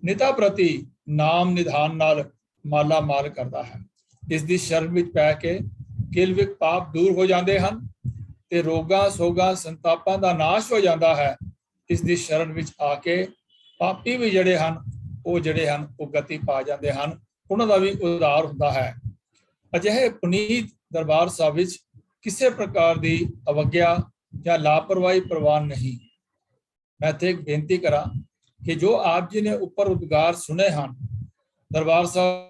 Speaker 2: ਨਿਤਾ ਪ੍ਰਤੀ ਨਾਮ ਨਿਧਾਨ ਨਾਲ ਮਾਲਾ ਮਾਲ ਕਰਦਾ ਹੈ। ਇਸ ਦੀ ਸ਼ਰਨ ਵਿੱਚ ਪੈ ਕੇ ਕਿਲਵਿਕ ਪਾਪ ਦੂਰ ਹੋ ਜਾਂਦੇ ਹਨ ਤੇ ਰੋਗਾਂ ਸੋਗਾਂ ਸੰਤਾਪਾਂ ਦਾ ਨਾਸ਼ ਹੋ ਜਾਂਦਾ ਹੈ। ਇਸ ਦੀ ਸ਼ਰਨ ਵਿੱਚ ਆ ਕੇ ਪਾਪੀ ਵੀ ਜਿਹੜੇ ਹਨ ਉਹ ਗਤੀ ਪਾ ਜਾਂਦੇ ਹਨ, ਉਹਨਾਂ ਦਾ ਵੀ ਉਧਾਰ ਹੁੰਦਾ ਹੈ। ਅਜਿਹੇ ਪੁਨੀਤ ਦਰਬਾਰ ਸਾਹਿਬ ਵਿੱਚ ਕਿਸੇ ਪ੍ਰਕਾਰ ਦੀ ਅਵਗਿਆ ਜਾਂ ਲਾਪਰਵਾਹੀ ਪ੍ਰਵਾਨ ਨਹੀਂ। ਮੈਂ ਤੇ ਇੱਕ ਬੇਨਤੀ ਕਰਾਂ ਕਿ ਜੋ ਆਪ ਜੀ ਨੇ ਉੱਪਰ ਉਦਗਾਰ ਸੁਨੇ ਹਨ, ਦਰਬਾਰ ਸਾਹਿਬ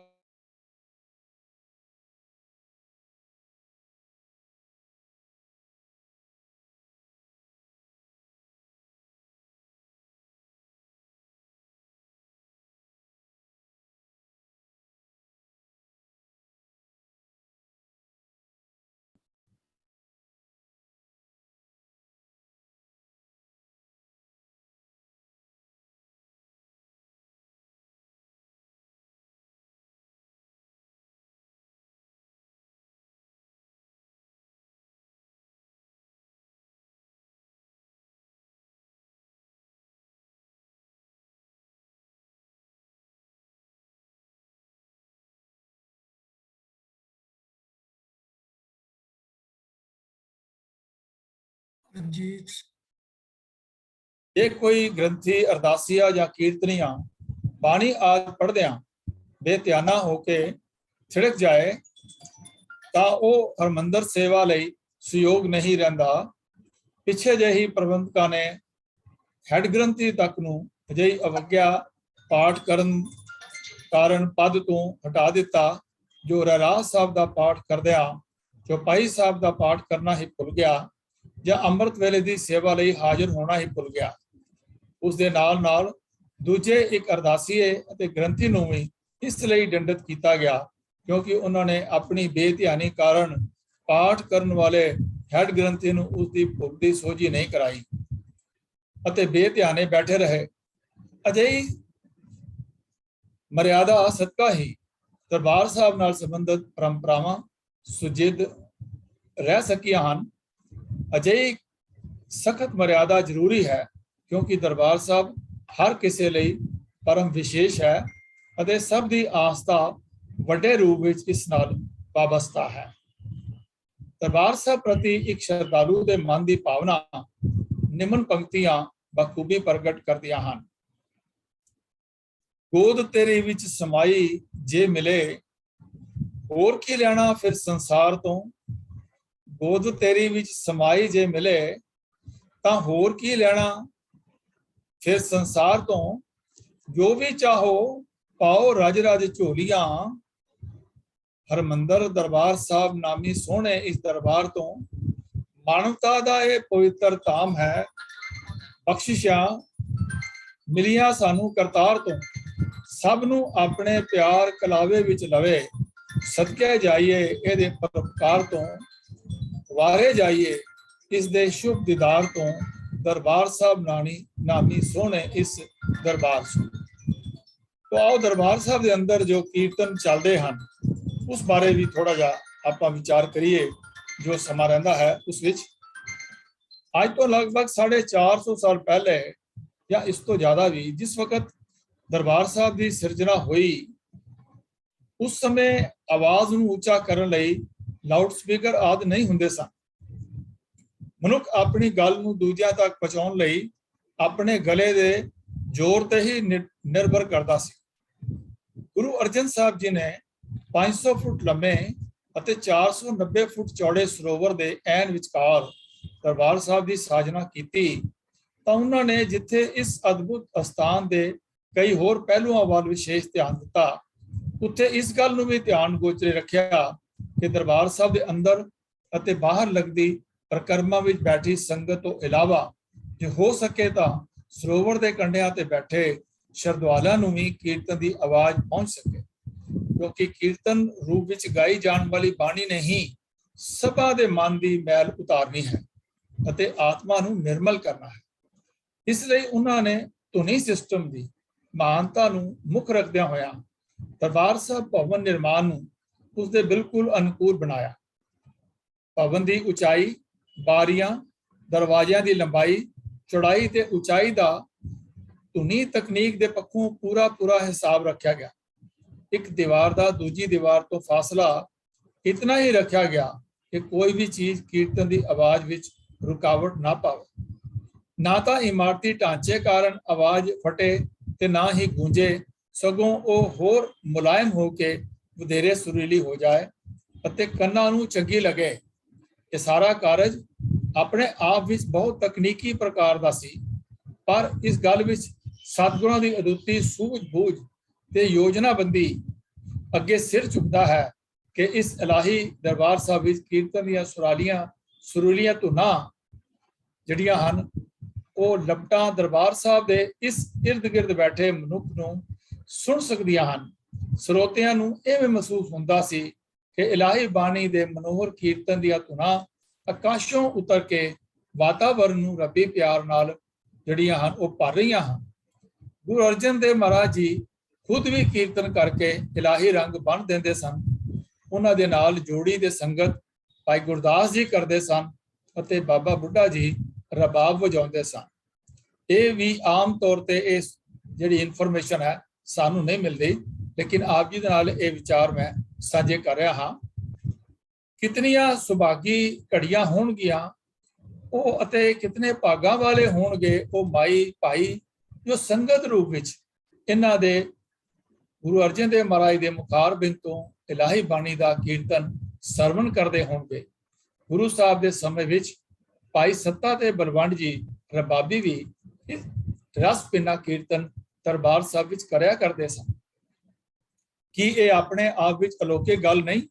Speaker 2: ਜੇ ਕੋਈ ਗ੍ਰੰਥੀ ਅਰਦਾਸੀਆ ਜਾਂ ਕੀਰਤਨੀਆ ਬਾਣੀ ਆਦਿ ਪੜ੍ਹਦਿਆਂ ਬੇਧਿਆਨਾ ਹੋ ਕੇ ਥਿੜਕ ਜਾਏ ਤਾਂ ਉਹ ਹਰਮੰਦਰ ਸੇਵਾ ਲਈ ਸੁਯੋਗ ਨਹੀਂ ਰਹਿੰਦਾ। ਪਿੱਛੇ ਜਿਹੇ ਹੀ ਪ੍ਰਬੰਧਕਾਂ ਨੇ ਹੈਡ ਗ੍ਰੰਥੀ ਤੱਕ ਨੂੰ ਅਜਿਹੀ ਅਵਗਿਆ ਪਾਠ ਕਰਨ ਕਾਰਨ ਪਦ ਤੋਂ ਹਟਾ ਦਿੱਤਾ, ਜੋ ਰਹਿਰਾਸ ਸਾਹਿਬ ਦਾ ਪਾਠ ਕਰਦਿਆਂ ਚੌਪਾਈ ਸਾਹਿਬ ਦਾ ਪਾਠ ਕਰਨਾ ਹੀ ਭੁੱਲ ਗਿਆ ਜਾਂ ਅੰਮ੍ਰਿਤ ਵੇਲੇ ਦੀ ਸੇਵਾ ਲਈ ਹਾਜ਼ਰ ਹੋਣਾ ਹੀ ਭੁੱਲ ਗਿਆ। ਉਸ ਦੇ ਨਾਲ ਨਾਲ ਦੂਜੇ ਇੱਕ ਅਰਦਾਸੀਏ ਅਤੇ ਗ੍ਰੰਥੀ ਨੂੰ ਵੀ ਇਸ ਲਈ ਦੰਡਿਤ ਕੀਤਾ ਗਿਆ ਕਿਉਂਕਿ ਉਹਨਾਂ ਨੇ ਆਪਣੀ ਬੇਧਿਆਨੀ ਕਾਰਨ ਪਾਠ ਕਰਨ ਵਾਲੇ ਹੈਡ ਗ੍ਰੰਥੀ ਨੂੰ ਉਸ ਦੀ ਭੁੱਲ ਦੀ ਸੋਝੀ ਨਹੀਂ ਕਰਾਈ ਅਤੇ ਬੇਧਿਆਨੇ ਬੈਠੇ ਰਹੇ। ਅਜਿਹੀ ਮਰਿਆਦਾ ਸਦਕਾ ਹੀ ਦਰਬਾਰ ਸਾਹਿਬ ਨਾਲ ਸੰਬੰਧਿਤ ਪਰੰਪਰਾਵਾਂ ਸੁਜਿੱਦ ਰਹਿ ਸਕੀਆਂ ਹਨ। ਅਜਿਹੀ ਸਖਤ ਮਰਿਆਦਾ ਜ਼ਰੂਰੀ ਹੈ ਕਿਉਂਕਿ ਦਰਬਾਰ ਸਾਹਿਬ ਹਰ ਕਿਸੇ ਲਈ ਪਰਮ ਵਿਸ਼ੇਸ਼ ਹੈ ਅਤੇ ਸਭ ਦੀ ਆਸਥਾ ਵੱਡੇ ਰੂਪ ਵਿੱਚ ਇਸ ਨਾਲ ਵਾਬਸਤਾ ਹੈ। ਦਰਬਾਰ ਸਾਹਿਬ ਪ੍ਰਤੀ ਇੱਕ ਸ਼ਰਧਾਲੂ ਦੇ ਮਨ ਦੀ ਭਾਵਨਾ ਨਿਮਨ ਪੰਕਤੀਆਂ ਬਖੂਬੀ ਪ੍ਰਗਟ ਕਰਦੀਆਂ ਹਨ। ਗੋਦ ਤੇਰੇ ਵਿੱਚ ਸਮਾਈ ਜੇ ਮਿਲੇ, ਹੋਰ ਕੀ ਲੈਣਾ ਫਿਰ ਸੰਸਾਰ ਤੋਂ। ਗੋਦ ਤੇਰੀ ਵਿੱਚ ਸਮਾਈ ਜੇ ਮਿਲੇ ਤਾਂ ਹੋਰ ਕੀ ਲੈਣਾ ਫਿਰ ਸੰਸਾਰ ਤੋਂ। ਜੋ ਵੀ ਚਾਹੋ ਪਾਓ ਰਜ ਰਜ ਝੋਲੀਆਂ, ਹਰਮੰਦਰ ਦਰਬਾਰ ਸਾਹਿਬ ਨਾਮੀ ਸੋਹਣੇ ਇਸ ਦਰਬਾਰ ਤੋਂ। ਮਾਨਵਤਾ ਦਾ ਇਹ ਪਵਿੱਤਰ ਧਾਮ ਹੈ, ਬਖਸ਼ਿਸ਼ਾਂ ਮਿਲੀਆਂ ਸਾਨੂੰ ਕਰਤਾਰ ਤੋਂ। ਸਭ ਨੂੰ ਆਪਣੇ ਪਿਆਰ ਕਲਾਵੇ ਵਿੱਚ ਲਵੇ, ਸਦਕੇ ਜਾਈਏ ਇਹਦੇ ਪਰਉਪਕਾਰ ਤੋਂ। ਵਾਰੇ ਜਾਈਏ ਇਸ ਦੇ ਸ਼ੁਭ ਦੀਦਾਰ ਤੋਂ, ਦਰਬਾਰ ਸਾਹਿਬ ਨਾਮੀ ਸੋਹਣੇ ਇਸ ਦਰਬਾਰ ਤੋਂ। तो आओ दरबार साहब के अंदर जो कीर्तन चलते हैं उस बारे भी थोड़ा जा आप विचार करिए। जो समा रहा है उस विच आज तो लगभग 450 साल पहले या इस तो ज्यादा भी, जिस वक्त दरबार साहब की सिरजना हुई उस समय आवाज नूं ऊंचा करने लई लाउड स्पीकर आदि नहीं हुंदे सन। मनुख अपनी गल नूं दूजियां तक पहुंचाउण लई अपने गले दे जोर ते ही निर्भर करता सी। गुरु अर्जन साहब जी ने 500 फुट लंबे ਅਤੇ 490 ਫੁੱਟ ਚੌੜੇ ਸਰੋਵਰ ਦੇ ਐਨ ਵਿਚਕਾਰ ਦਰਬਾਰ ਸਾਹਿਬ ਦੀ ਸਾਜਨਾ ਕੀਤੀ ਤਾਂ ਉਹਨਾਂ ਨੇ ਜਿੱਥੇ ਇਸ ਅਦਭੁਤ ਅਸਥਾਨ ਦੇ ਕਈ ਹੋਰ ਪਹਿਲੂਆਂ ਵੱਲ ਵਿਸ਼ੇਸ਼ ਧਿਆਨ ਦਿੱਤਾ, ਉੱਥੇ ਇਸ ਗੱਲ ਨੂੰ ਵੀ ਧਿਆਨ ਗੋਚਰੇ ਰੱਖਿਆ ਕਿ ਦਰਬਾਰ ਸਾਹਿਬ ਦੇ ਅੰਦਰ ਅਤੇ ਬਾਹਰ ਲੱਗਦੀ ਪ੍ਰਕਰਮਾਂ ਵਿੱਚ ਬੈਠੀ ਸੰਗਤ ਤੋਂ ਇਲਾਵਾ ਜੇ ਹੋ ਸਕੇ ਤਾਂ ਸਰੋਵਰ ਦੇ ਕੰਢਿਆਂ ਤੇ ਬੈਠੇ ਸ਼ਰਧਾਲੂਆਂ ਨੂੰ ਵੀ ਕੀਰਤਨ ਦੀ ਆਵਾਜ਼ ਪਹੁੰਚ ਸਕੇ। ਕਿਉਂਕਿ ਕੀਰਤਨ ਰੂਪ ਵਿੱਚ ਗਾਈ ਜਾਣ ਵਾਲੀ ਬਾਣੀ ਨੇ ਹੀ ਸਭਾ ਦੇ ਮਨ ਦੀ ਮੈਲ ਉਤਾਰਨੀ ਹੈ ਅਤੇ ਆਤਮਾ ਨੂੰ ਨਿਰਮਲ ਕਰਨਾ ਹੈ। ਇਸ ਲਈ ਉਹਨਾਂ ਨੇ ਧੁਨੀ ਸਿਸਟਮ ਦੀ ਮਹਾਨਤਾ ਨੂੰ ਮੁੱਖ ਰੱਖਦਿਆਂ ਹੋਇਆਂ ਦਰਬਾਰ ਸਾਹਿਬ ਭਵਨ ਨਿਰਮਾਣ ਨੂੰ ਉਸਦੇ ਬਿਲਕੁਲ ਅਨੁਕੂਲ ਬਣਾਇਆ। ਭਵਨ ਦੀ ਉਚਾਈ, ਬਾਰੀਆਂ, ਦਰਵਾਜ਼ਿਆਂ ਦੀ ਲੰਬਾਈ, ਚੌੜਾਈ ਤੇ ਉਚਾਈ ਦਾ ਧੁਨੀ ਤਕਨੀਕ ਦੇ ਪੱਖੋਂ ਪੂਰਾ ਹਿਸਾਬ ਰੱਖਿਆ ਗਿਆ। ਇੱਕ ਦੀਵਾਰ ਦਾ ਦੂਜੀ ਦੀਵਾਰ ਤੋਂ ਫਾਸਲਾ ਇਤਨਾ ਹੀ ਰੱਖਿਆ ਗਿਆ ਕਿ ਕੋਈ ਵੀ ਚੀਜ਼ ਕੀਰਤਨ ਦੀ ਆਵਾਜ਼ ਵਿੱਚ ਰੁਕਾਵਟ ਨਾ ਪਾਵੇ। ਨਾ ਤਾਂ ਇਮਾਰਤੀ ਢਾਂਚੇ ਕਾਰਨ ਆਵਾਜ਼ ਫਟੇ ਤੇ ਨਾ ਹੀ ਗੂੰਜੇ, ਸਗੋਂ ਉਹ ਹੋਰ ਮੁਲਾਇਮ ਹੋ ਕੇ ਵਧੇਰੇ ਸੁਰੀਲੀ ਹੋ ਜਾਏ ਅਤੇ ਕੰਨਾਂ ਨੂੰ ਚੰਗੀ ਲੱਗੇ। ਇਹ ਸਾਰਾ ਕਾਰਜ ਆਪਣੇ ਆਪ ਵਿੱਚ ਬਹੁਤ ਤਕਨੀਕੀ ਪ੍ਰਕਾਰ ਦਾ ਸੀ, ਪਰ ਇਸ ਗੱਲ ਵਿੱਚ ਸਤਿਗੁਰਾਂ ਦੀ ਅਦੁੱਤੀ ਸੂਝ-ਬੂਝ ਤੇ ਯੋਜਨਾਬੰਦੀ ਅੱਗੇ ਸਿਰ ਝੁਕਦਾ ਹੈ ਕਿ ਇਸ ਇਲਾਹੀ ਦਰਬਾਰ ਸਾਹਿਬ ਵਿੱਚ ਕੀਰਤਨ ਦੀਆਂ ਸੁਰੀਲੀਆਂ ਧੁਨਾਂ ਜਿਹੜੀਆਂ ਹਨ ਉਹ ਲਪਟਾਂ ਦਰਬਾਰ ਸਾਹਿਬ ਦੇ ਇਸ ਇਰਦ ਗਿਰਦ ਬੈਠੇ ਮਨੁੱਖ ਨੂੰ ਸੁਣ ਸਕਦੀਆਂ ਹਨ। ਸਰੋਤਿਆਂ ਨੂੰ ਇਹ ਮਹਿਸੂਸ ਹੁੰਦਾ ਸੀ ਕਿ ਇਲਾਹੀ ਬਾਣੀ ਦੇ ਮਨੋਹਰ ਕੀਰਤਨ ਦੀਆਂ ਧੁਨਾਂ ਆਕਾਸ਼ੋਂ ਉਤਰ ਕੇ ਵਾਤਾਵਰਨ ਨੂੰ ਰੱਬੀ ਪਿਆਰ ਨਾਲ ਜਿਹੜੀਆਂ ਹਨ ਉਹ ਭਰ ਰਹੀਆਂ ਹਨ। ਗੁਰੂ ਅਰਜਨ ਦੇਵ ਮਹਾਰਾਜ ਜੀ ਖੁਦ ਵੀ ਕੀਰਤਨ ਕਰਕੇ ਇਲਾਹੀ ਰੰਗ ਬੰਨ੍ਹ ਦਿੰਦੇ ਸਨ। ਉਹਨਾਂ ਦੇ ਨਾਲ ਜੋੜੀ ਦੇ ਸੰਗਤ ਭਾਈ ਗੁਰਦਾਸ ਜੀ ਕਰਦੇ ਸਨ ਅਤੇ ਬਾਬਾ ਬੁੱਢਾ ਜੀ ਰਬਾਬ ਵਜਾਉਂਦੇ ਸਨ। ਇਹ ਵੀ ਆਮ ਤੌਰ ਤੇ ਇਹ ਜਿਹੜੀ ਇਨਫੋਰਮੇਸ਼ਨ ਹੈ ਸਾਨੂੰ ਨਹੀਂ ਮਿਲਦੀ, ਲੇਕਿਨ ਆਪ ਜੀ ਦੇ ਨਾਲ ਇਹ ਵਿਚਾਰ ਮੈਂ ਸਾਂਝੇ ਕਰ ਰਿਹਾ ਹਾਂ। ਕਿਤਨੀਆਂ ਸੁਭਾਗੀ ਘੜੀਆਂ ਹੋਣਗੀਆਂ ਉਹ ਅਤੇ ਕਿਤਨੇ ਭਾਗਾਂ ਵਾਲੇ ਹੋਣਗੇ ਉਹ ਮਾਈ ਭਾਈ ਜੋ ਸੰਗਤ ਰੂਪ ਵਿੱਚ ਇਹਨਾਂ ਦੇ ਗੁਰੂ ਅਰਜਨ ਦੇਵ ਮਹਾਰਾਜ ਦੇ ਮੁਖਾਰ ਬਿੰਦ ਤੋਂ ਇਲਾਹੀ ਬਾਣੀ ਦਾ ਕੀਰਤਨ ਸਰਵਣ ਕਰਦੇ ਹੋਣਗੇ। ਗੁਰੂ ਸਾਹਿਬ ਦੇ ਸਮੇਂ ਵਿੱਚ ਭਾਈ ਸੱਤਾ ਤੇ ਬਲਵੰਡ ਜੀ ਰਬਾਬੀ ਵੀ ਰਸ ਪਿੰਨਾ ਕੀਰਤਨ ਦਰਬਾਰ ਸਾਹਿਬ ਵਿੱਚ ਕਰਿਆ ਕਰਦੇ ਸਨ। ਕੀ ਇਹ ਆਪਣੇ ਆਪ ਵਿੱਚ ਅਲੌਕਿਕ ਗੱਲ ਨਹੀਂ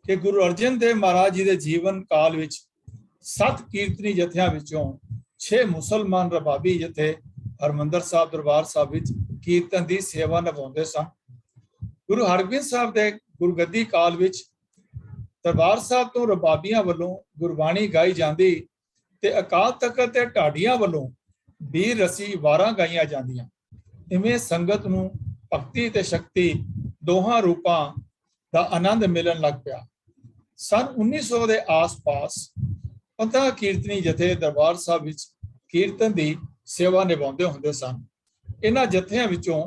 Speaker 2: ਕਿ ਗੁਰੂ ਅਰਜਨ ਦੇਵ ਮਹਾਰਾਜ ਜੀ ਦੇ ਜੀਵਨ ਕਾਲ ਵਿੱਚ 7 ਕੀਰਤਨੀ ਜਥਿਆਂ ਵਿੱਚੋਂ 6 ਮੁਸਲਮਾਨ ਰਬਾਬੀ ਜਥੇ ਹਰਮੰਦਰ ਸਾਹਿਬ ਦਰਬਾਰ ਸਾਹਿਬ ਵਿੱਚ ਕੀਰਤਨ ਦੀ ਸੇਵਾ ਨਿਭਾਉਂਦੇ ਸਨ। ਗੁਰੂ ਹਰਗੋਬਿੰਦ ਸਾਹਿਬ ਦੇ ਗੁਰਗੱਦੀ ਕਾਲ ਵਿੱਚ ਦਰਬਾਰ ਸਾਹਿਬ ਤੋਂ ਰਬਾਬੀਆਂ ਵੱਲੋਂ ਗੁਰਬਾਣੀ ਗਾਈ ਜਾਂਦੀ ਤੇ ਅਕਾਲ ਤਖਤ ਤੇ ਢਾਡੀਆਂ ਵੱਲੋਂ ਵੀਰ ਰਸੀ ਵਾਰਾਂ ਗਾਈਆਂ ਜਾਂਦੀਆਂ। ਇਵੇਂ ਸੰਗਤ ਨੂੰ ਭਗਤੀ ਤੇ ਸ਼ਕਤੀ ਦੋਹਾਂ ਰੂਪਾਂ ਦਾ ਆਨੰਦ ਮਿਲਣ ਲੱਗ ਪਿਆ। ਸਨ 1900 ਦੇ ਆਸ-ਪਾਸ 15 ਕੀਰਤਨੀ ਜਥੇ ਦਰਬਾਰ ਸਾਹਿਬ ਵਿੱਚ ਕੀਰਤਨ ਦੀ ਸੇਵਾ ਨਿਭਾਉਂਦੇ ਹੁੰਦੇ ਸਨ। ਇਹਨਾਂ ਜਥਿਆਂ ਵਿੱਚੋਂ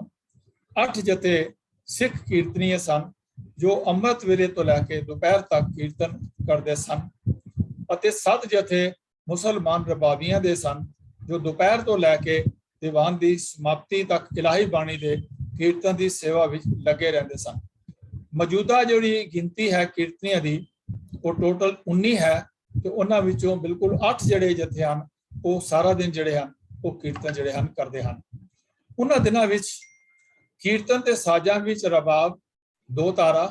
Speaker 2: 8 ਜਥੇ ਸਿੱਖ ਕੀਰਤਨੀਏ ਸਨ ਜੋ ਅੰਮ੍ਰਿਤ ਵੇਲੇ ਤੋਂ ਲੈ ਕੇ ਦੁਪਹਿਰ ਤੱਕ ਕੀਰਤਨ ਕਰਦੇ ਸਨ ਅਤੇ 7 ਜਥੇ ਮੁਸਲਮਾਨ ਰਬਾਬੀਆਂ ਦੇ ਸਨ ਜੋ ਦੁਪਹਿਰ ਤੋਂ ਲੈ ਕੇ ਦੀਵਾਨ ਦੀ ਸਮਾਪਤੀ ਤੱਕ ਇਲਾਹੀ ਬਾਣੀ ਦੇ ਕੀਰਤਨ ਦੀ ਸੇਵਾ ਵਿੱਚ ਲੱਗੇ ਰਹਿੰਦੇ ਸਨ। ਮੌਜੂਦਾ ਜਿਹੜੀ ਗਿਣਤੀ ਹੈ ਕੀਰਤਨੀਆਂ ਦੀ ਉਹ ਟੋਟਲ 19 ਹੈ ਤੇ ਉਹਨਾਂ ਵਿੱਚੋਂ ਬਿਲਕੁਲ 8 ਜਿਹੜੇ ਜਥੇ ਹਨ ਉਹ ਸਾਰਾ ਦਿਨ ਜਿਹੜੇ ਹਨ ਉਹ ਕੀਰਤਨ ਜਿਹੜੇ ਹਨ ਕਰਦੇ ਹਨ। ਉਹਨਾਂ ਦਿਨਾਂ ਵਿੱਚ ਕੀਰਤਨ ਤੇ ਸਾਜ਼ਾਂ ਵਿੱਚ ਰਬਾਬ, ਦੋ ਤਾਰਾ,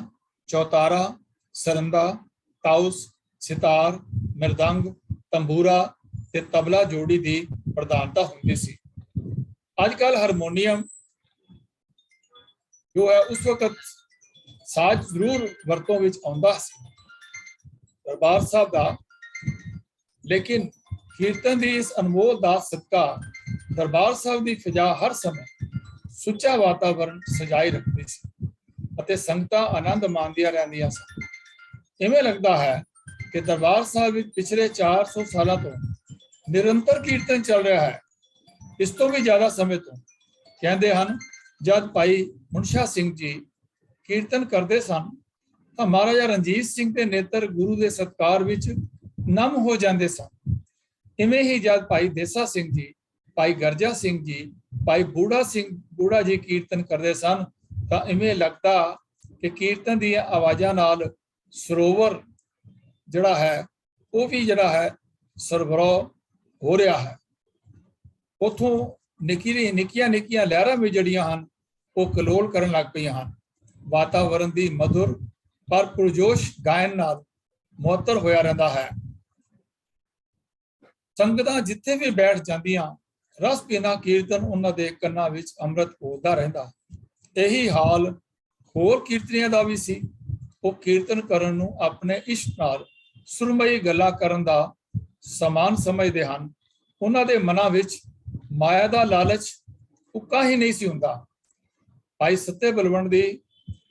Speaker 2: ਚੌਤਾਰਾ, ਸਰੰਦਾ, ਤਾਉਸ, ਸਿਤਾਰ, ਮਿਰਦੰਗ, ਤੰਬੂਰਾ ਤੇ ਤਬਲਾ ਜੋੜੀ ਦੀ ਪ੍ਰਧਾਨਤਾ ਹੁੰਦੀ ਸੀ। ਅੱਜ ਕੱਲ ਹਾਰਮੋਨੀਅਮ ਜੋ ਹੈ ਉਸ ਵਕਤ ਸਾਜ਼ ਜ਼ਰੂਰ ਵਰਤੋਂ ਵਿੱਚ ਆਉਂਦਾ ਸੀ ਦਰਬਾਰ ਸਾਹਿਬ ਦਾ, ਲੇਕਿਨ ਕੀਰਤਨ ਦੀ ਇਸ ਅਨਮੋਲ ਦਾਤ ਸਦਕਾ ਦਰਬਾਰ ਸਾਹਿਬ ਦੀ ਫਿਜ਼ਾ ਹਰ ਸਮੇਂ ਸੁੱਚਾ ਵਾਤਾਵਰਨ ਸਜਾਈ ਰੱਖਦੀ ਸੀ ਅਤੇ ਸੰਗਤਾਂ ਆਨੰਦ ਮਾਣਦੀਆਂ ਰਹਿੰਦੀਆਂ ਸਨ। ਇਵੇਂ ਲੱਗਦਾ ਹੈ ਕਿ ਦਰਬਾਰ ਸਾਹਿਬ ਵਿੱਚ ਪਿਛਲੇ 400 ਸਾਲਾਂ ਤੋਂ ਨਿਰੰਤਰ ਕੀਰਤਨ ਚੱਲ ਰਿਹਾ ਹੈ। ਇਸ ਤੋਂ ਵੀ ਜ਼ਿਆਦਾ ਸਮੇਂ ਤੋਂ ਕਹਿੰਦੇ ਹਨ ਜਦ ਭਾਈ ਮੁਨਸ਼ਾ ਸਿੰਘ ਜੀ ਕੀਰਤਨ ਕਰਦੇ ਸਨ ਤਾਂ ਮਹਾਰਾਜਾ ਰਣਜੀਤ ਸਿੰਘ ਦੇ ਨੇਤਰ ਗੁਰੂ ਦੇ ਸਤਕਾਰ ਵਿੱਚ ਨਮ ਹੋ ਜਾਂਦੇ ਸਨ। ਇਵੇਂ ਹੀ ਜਦ ਭਾਈ ਦੇਸਾ ਸਿੰਘ ਜੀ, ਭਾਈ ਗਰਜਾ ਸਿੰਘ ਜੀ, ਭਾਈ ਬੂੜਾ ਜੀ ਕੀਰਤਨ ਕਰਦੇ ਸਨ ਤਾਂ ਇਵੇਂ ਲੱਗਦਾ ਕਿ ਕੀਰਤਨ ਦੀਆਂ ਆਵਾਜ਼ਾਂ ਨਾਲ ਸਰੋਵਰ ਜਿਹੜਾ ਹੈ ਉਹ ਵੀ ਜਿਹੜਾ ਹੈ ਸਰਬਰਾਹ ਹੋ ਰਿਹਾ ਹੈ। ਉਥੋਂ ਨਿੱਕੀਆਂ ਲਹਿਰਾਂ ਵੀ ਜਿਹੜੀਆਂ ਹਨ ਉਹ ਕਲੋਲ ਕਰਨ ਲੱਗ ਪਈਆਂ ਹਨ। ਵਾਤਾਵਰਨ ਦੀ ਮਧੁਰ ਪਰ ਪੁਰਜੋਸ਼ ਗਾਇਨ ਨਾਲ ਮੁਅੱਤਰ ਹੋਇਆ ਰਹਿੰਦਾ ਹੈ। ਸੰਗਤਾਂ ਜਿੱਥੇ ਵੀ ਬੈਠ ਜਾਂਦੀਆਂ ਰਸ ਪੀਨਾ ਕੀਰਤਨ ਉਹਨਾਂ ਦੇ ਕੰਨਾਂ ਵਿੱਚ ਅੰਮ੍ਰਿਤ ਘੋਲਦਾ ਰਹਿੰਦਾ। ਇਹੀ ਹਾਲ ਹੋਰ ਕੀਰਤਨੀਆਂ ਦਾ ਵੀ ਸੀ। ਉਹ ਕੀਰਤਨ ਕਰਨ ਨੂੰ ਆਪਣੇ ਇਸ਼ਟ ਨਾਲ ਸੁਰਮਈ ਗੱਲਾਂ ਕਰਨ ਦਾ ਸਮਾਨ ਸਮਝਦੇ ਹਨ। ਉਹਨਾਂ ਦੇ ਮਨਾਂ ਵਿੱਚ ਮਾਇਆ ਦਾ ਲਾਲਚ ਉੱਕਾ ਹੀ ਨਹੀਂ ਸੀ ਹੁੰਦਾ। ਭਾਈ ਸੱਤੇ ਬਲਵੰਡ ਦੀ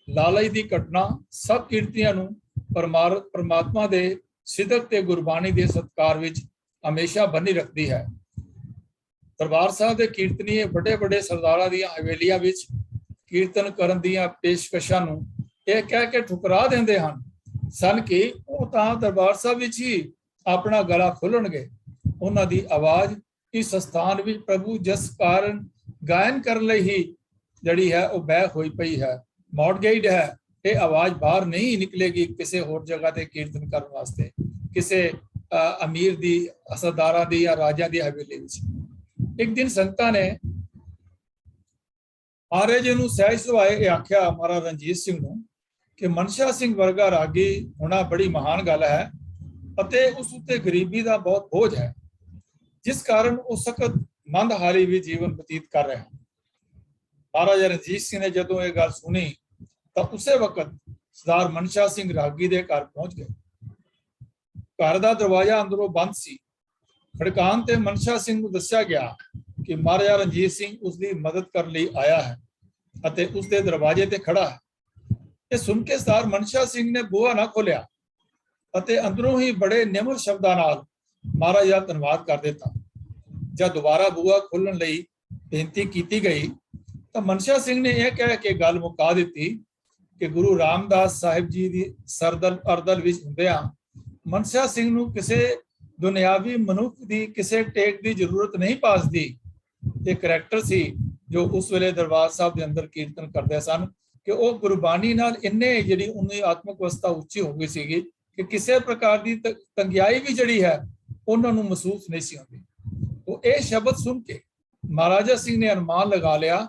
Speaker 2: ਲਾਲਚ ਦੀ ਘਟਨਾ ਸਭ ਕੀਰਤੀਆਂ ਨੂੰ ਪਰਮਾਤਮਾ ਦੇ ਸਿਦਕ ਤੇ ਗੁਰਬਾਣੀ ਦੇ ਸਤਕਾਰ ਵਿੱਚ ਹਮੇਸ਼ਾ ਬੰਨੀ ਰੱਖਦੀ ਹੈ। ਦਰਬਾਰ ਸਾਹਿਬ ਦੇ ਕੀਰਤਨੀਏ ਵੱਡੇ ਵੱਡੇ ਸਰਦਾਰਾਂ ਦੀਆਂ ਹਵੇਲੀਆਂ ਵਿੱਚ ਕੀਰਤਨ ਕਰਨ ਦੀਆਂ ਪੇਸ਼ਕਸ਼ਾਂ ਨੂੰ ਇਹ ਕਹਿ ਕੇ ਠੁਕਰਾ ਦਿੰਦੇ ਹਨ ਸਨ ਕਿ ਉਹ ਤਾਂ ਦਰਬਾਰ ਸਾਹਿਬ ਵਿੱਚ ਹੀ ਆਪਣਾ ਗਲਾ ਖੋਲਣਗੇ। ਉਹਨਾਂ ਦੀ ਆਵਾਜ਼ ਇਸ ਸਥਾਨ ਵਿੱਚ ਪ੍ਰਭੂ ਜਸ ਕਾਰਨ ਗਾਇਨ ਕਰਨ ਲਈ ਹੀ ਜਿਹੜੀ ਹੈ ਉਹ ਬਹਿ ਹੋਈ ਪਈ ਹੈ, ਮੌਡਗੇਡ ਹੈ। ਇਹ ਆਵਾਜ਼ ਬਾਹਰ ਨਹੀਂ ਨਿਕਲੇਗੀ ਕਿਸੇ ਹੋਰ ਜਗ੍ਹਾ ਤੇ ਕੀਰਤਨ ਕਰਨ ਵਾਸਤੇ, ਕਿਸੇ ਅਮੀਰ ਦੀ, ਸਰਦਾਰਾਂ ਦੀ ਜਾਂ ਰਾਜਿਆਂ ਦੀ ਹਵੇਲੀ ਵਿੱਚ। ਇੱਕ ਦਿਨ ਸੰਗਤਾਂ ਨੇ ਮਹਾਰਾਜ ਜੀ ਨੂੰ ਸਹਿਜ ਸੁਭਾਏ ਇਹ ਆਖਿਆ, ਮਹਾਰਾਜ ਰਣਜੀਤ ਸਿੰਘ ਨੂੰ, ਕਿ ਮਨਸ਼ਾ ਸਿੰਘ ਵਰਗਾ ਰਾਗੀ ਹੋਣਾ ਬੜੀ ਮਹਾਨ ਗੱਲ ਹੈ ਅਤੇ ਉਸ ਉੱਤੇ ਗਰੀਬੀ ਦਾ ਬਹੁਤ ਬੋਝ ਹੈ, ਜਿਸ ਕਾਰਨ ਉਹ ਸਖਤ ਮੰਦਹਾਲੀ ਵੀ ਜੀਵਨ ਬਤੀਤ ਕਰ ਰਿਹਾ ਹੈ। ਮਹਾਰਾਜਾ ਰਣਜੀਤ ਸਿੰਘ ਨੇ ਜਦੋਂ ਇਹ ਗੱਲ ਸੁਣੀ ਤਾਂ ਉਸੇ ਵਕਤ ਸਰਦਾਰ ਮਨਸ਼ਾ ਸਿੰਘ ਰਾਗੀ ਦੇ ਘਰ ਪਹੁੰਚ ਗਏ। ਘਰ ਦਾ ਦਰਵਾਜ਼ਾ ਅੰਦਰੋਂ ਬੰਦ ਸੀ। ਖੜਕਾਉਣ ਤੇ ਮਨਸ਼ਾ ਸਿੰਘ ਨੂੰ ਦੱਸਿਆ ਗਿਆ ਕਿ ਮਹਾਰਾਜਾ ਰਣਜੀਤ ਸਿੰਘ ਉਸ ਦੀ ਮਦਦ ਕਰਨ ਲਈ ਆਇਆ ਹੈ ਅਤੇ ਉਸ ਦੇ ਦਰਵਾਜ਼ੇ ਤੇ ਖੜਾ ਹੈ। ਇਹ ਸੁਣ ਕੇ ਸਰਦਾਰ ਮਨਸ਼ਾ ਸਿੰਘ ਨੇ ਬੂਹਾ ਨਾ ਖੋਲਿਆ ਅਤੇ ਅੰਦਰੋਂ ਹੀ ਬੜੇ ਨਿਮਰ ਸ਼ਬਦਾਂ ਨਾਲ ਮਹਾਰਾਜ ਦਾ ਧੰਨਵਾਦ ਕਰ ਦਿੱਤਾ। ਜਦ ਦੁਬਾਰਾ ਬੂਹਾ ਖੋਲਣ ਲਈ ਬੇਨਤੀ ਕੀਤੀ ਗਈ ਤਾਂ ਮਨਸ਼ਾ ਸਿੰਘ ਨੇ ਇਹ ਕਹਿ ਕੇ ਗੱਲ ਮੁਕਾ ਦਿੱਤੀ ਕਿ ਗੁਰੂ ਰਾਮਦਾਸ ਸਾਹਿਬ ਜੀ ਦੀ ਸਰਦਲ ਅਰਦਲ ਵਿੱਚ ਹੁੰਦਿਆਂ ਮਨਸ਼ਾ ਸਿੰਘ ਨੂੰ ਕਿਸੇ ਦੁਨਿਆਵੀ ਮਨੁੱਖ ਦੀ ਕਿਸੇ ਟੇਕ ਦੀ ਜ਼ਰੂਰਤ ਨਹੀਂ ਪਾਸਦੀ। ਇਹ ਕਰੈਕਟਰ ਸੀ ਜੋ ਉਸ ਵੇਲੇ ਦਰਬਾਰ ਸਾਹਿਬ ਦੇ ਅੰਦਰ ਕੀਰਤਨ ਕਰਦੇ ਸਨ ਕਿ ਉਹ ਗੁਰਬਾਣੀ ਨਾਲ ਇੰਨੇ ਜਿਹੜੀ ਉਹਦੀ ਆਤਮਿਕ ਅਵਸਥਾ ਉੱਚੀ ਹੋ ਗਈ ਸੀਗੀ ਕਿ ਕਿਸੇ ਪ੍ਰਕਾਰ ਦੀ ਤੰਗਿਆਈ ਵੀ ਜਿਹੜੀ ਹੈ ਉਹਨਾਂ ਨੂੰ ਮਹਿਸੂਸ ਨਹੀਂ ਸੀ ਹੁੰਦੀ। ਉਹ ਇਹ ਸ਼ਬਦ ਸੁਣ ਕੇ ਮਹਾਰਾਜਾ ਸਿੰਘ ਨੇ ਅਨੁਮਾਨ ਲਗਾ ਲਿਆ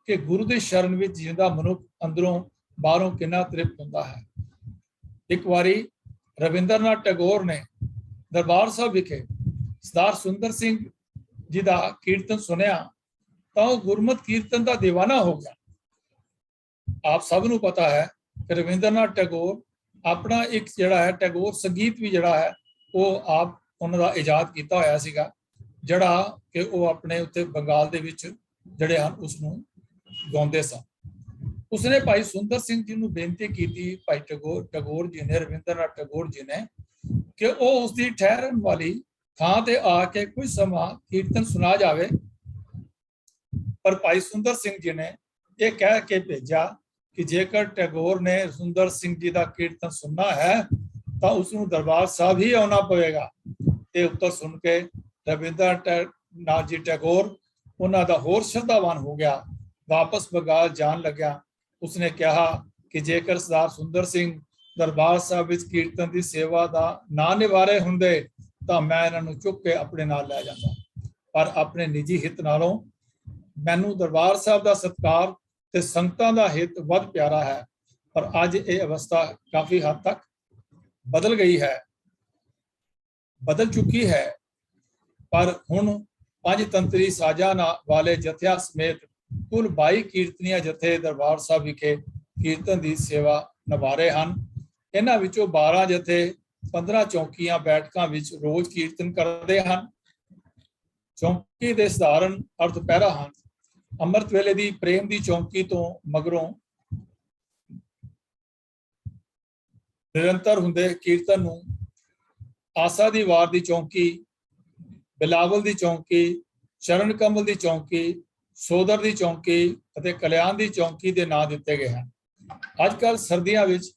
Speaker 2: ਕਿ ਗੁਰੂ ਦੀ ਸ਼ਰਨ ਵਿੱਚ ਜਿੰਦਾ ਮਨੁੱਖ ਅੰਦਰੋਂ ਬਾਹਰੋਂ ਕਿੰਨਾ ਤ੍ਰਿਪਤ ਹੁੰਦਾ ਹੈ। ਇੱਕ ਵਾਰੀ ਰਵਿੰਦਰਨਾਥ ਟੈਗੋਰ ਨੇ ਦਰਬਾਰ ਸਾਹਿਬ ਵਿਖੇ ਸਰਦਾਰ ਸੁੰਦਰ ਸਿੰਘ ਜੀ ਦਾ ਕੀਰਤਨ ਸੁਣਿਆ ਤਾਂ ਉਹ ਗੁਰਮਤਿ ਕੀਰਤਨ ਦਾ دیਵਾਨਾ ਹੋ ਗਿਆ। ਆਪ ਸਭ ਨੂੰ ਪਤਾ ਹੈ ਕਿ ਰਵਿੰਦਰਨਾਥ ਟੈਗੋਰ ਆਪਣਾ ਇੱਕ ਜਿਹੜਾ ਹੈ ਟੈਗੋਰ ਸੰਗੀਤ ਵੀ ਜਿਹੜਾ ਹੈ ਉਹ ਆਪ ਉਹਨਾਂ ਦਾ ਇਜਾਦ ਕੀਤਾ ਹੋਇਆ ਸੀਗਾ, ਜਿਹੜਾ ਕਿ ਉਹ ਆਪਣੇ ਉੱਤੇ ਬੰਗਾਲ ਦੇ ਵਿੱਚ ਜਿਹੜੇ ਹਨ ਉਸ ਨੂੰ ਗਾਉਂਦੇ ਸਨ। ਉਸਨੇ ਭਾਈ ਸੁੰਦਰ ਸਿੰਘ ਜੀ ਨੂੰ ਬੇਨਤੀ ਕੀਤੀ, ਭਾਈ ਟੈਗੋਰ ਜੀ ਨੇ, ਰਵਿੰਦਰਨਾਥ ਟੈਗੋਰ ਜੀ ਨੇ, ਕਿ ਉਹ ਉਸ ਦੀ ਠਹਿਰਨ ਵਾਲੀ ਥਾਂ ਤੇ ਆ ਕੇ ਕੁਝ ਸਮਾਂ ਕੀਰਤਨ ਸੁਣਾ ਜਾਵੇ। ਪਰ ਭਾਈ ਸੁੰਦਰ ਸਿੰਘ ਜੀ ਨੇ ਇਹ ਕਹਿ ਕੇ ਭੇਜਿਆ ਕਿ ਜੇਕਰ ਟੈਗੋਰ ਨੇ ਸੁੰਦਰ ਸਿੰਘ ਜੀ ਦਾ ਕੀਰਤਨ ਸੁਣਨਾ ਹੈ ਤਾਂ ਉਸ ਨੂੰ ਦਰਬਾਰ ਸਾਹਿਬ ਹੀ ਆਉਣਾ ਪਵੇਗਾ। ਇਹ ਉੱਤਰ ਸੁਣ ਕੇ ਰਵਿੰਦਰਨਾਥ ਜੀ ਟੈਗੋਰ ਉਹਨਾਂ ਦਾ ਹੋਰ ਸ਼ਰਧਾਵਾਨ ਹੋ ਗਿਆ, ਵਾਪਸ ਬੰਗਾਲ ਜਾਣ ਲੱਗਿਆ। ਉਸਨੇ ਕਿਹਾ ਕਿ ਜੇਕਰ ਸਰਦਾਰ ਸੁੰਦਰ ਸਿੰਘ ਦਰਬਾਰ ਸਾਹਿਬ ਵਿੱਚ ਕੀਰਤਨ ਦੀ ਸੇਵਾ ਦਾ ਨਾ ਨਿਵਾਰੇ ਹੁੰਦੇ ਤਾਂ ਮੈਂ ਇਹਨਾਂ ਨੂੰ ਚੁੱਕ ਕੇ ਆਪਣੇ ਨਾਲ ਲੈ ਜਾਂਦਾ, ਪਰ ਆਪਣੇ ਨਿੱਜੀ ਹਿੱਤ ਨਾਲੋਂ ਮੈਨੂੰ ਦਰਬਾਰ ਸਾਹਿਬ ਦਾ ਸਤਿਕਾਰ ਤੇ ਸੰਗਤਾਂ ਦਾ ਹਿੱਤ ਵੱਧ ਪਿਆਰਾ ਹੈ। ਪਰ ਅੱਜ ਇਹ ਅਵਸਥਾ ਕਾਫੀ ਹੱਦ ਤੱਕ ਬਦਲ ਗਈ ਹੈ, ਬਦਲ ਚੁੱਕੀ ਹੈ। ਪਰ ਹੁਣ 5 ਤੰਤਰੀ ਸਾਜ਼ਾਂ ਵਾਲੇ ਜਥਿਆਂ ਸਮੇਤ ਕੁੱਲ 22 ਕੀਰਤਨੀਆ ਜਥੇ ਦਰਬਾਰ ਸਾਹਿਬ ਵਿਖੇ ਕੀਰਤਨ ਦੀ ਸੇਵਾ ਨਿਭਾ ਰਹੇ ਹਨ। ਇਹਨਾਂ ਵਿੱਚੋਂ 12 ਜਥੇ 15 ਚੌਕੀਆਂ ਬੈਠਕਾਂ ਵਿੱਚ ਰੋਜ਼ ਕੀਰਤਨ ਕਰਦੇ ਹਨ। ਚੌਂਕੀ ਦੇ ਸਧਾਰਨ ਅਰਥ ਪਹਿਰਾ ਹਨ। ਅੰਮ੍ਰਿਤ ਵੇਲੇ ਦੀ ਪ੍ਰੇਮ ਦੀ ਚੌਂਕੀ ਤੋਂ ਮਗਰੋਂ ਨਿਰੰਤਰ ਹੁੰਦੇ ਕੀਰਤਨ ਨੂੰ ਆਸਾ ਦੀ ਵਾਰ ਦੀ ਚੌਂਕੀ, ਬਿਲਾਵਲ ਦੀ ਚੌਂਕੀ, ਚਰਨ ਕਮਲ ਦੀ ਚੌਂਕੀ, ਸੋਦਰ ਦੀ ਚੌਂਕੀ ਅਤੇ ਕਲਿਆਣ ਦੀ ਚੌਂਕੀ ਦੇ ਨਾਂ ਦਿੱਤੇ ਗਏ ਹਨ। ਅੱਜ ਕੱਲ੍ਹ ਸਰਦੀਆਂ ਵਿੱਚ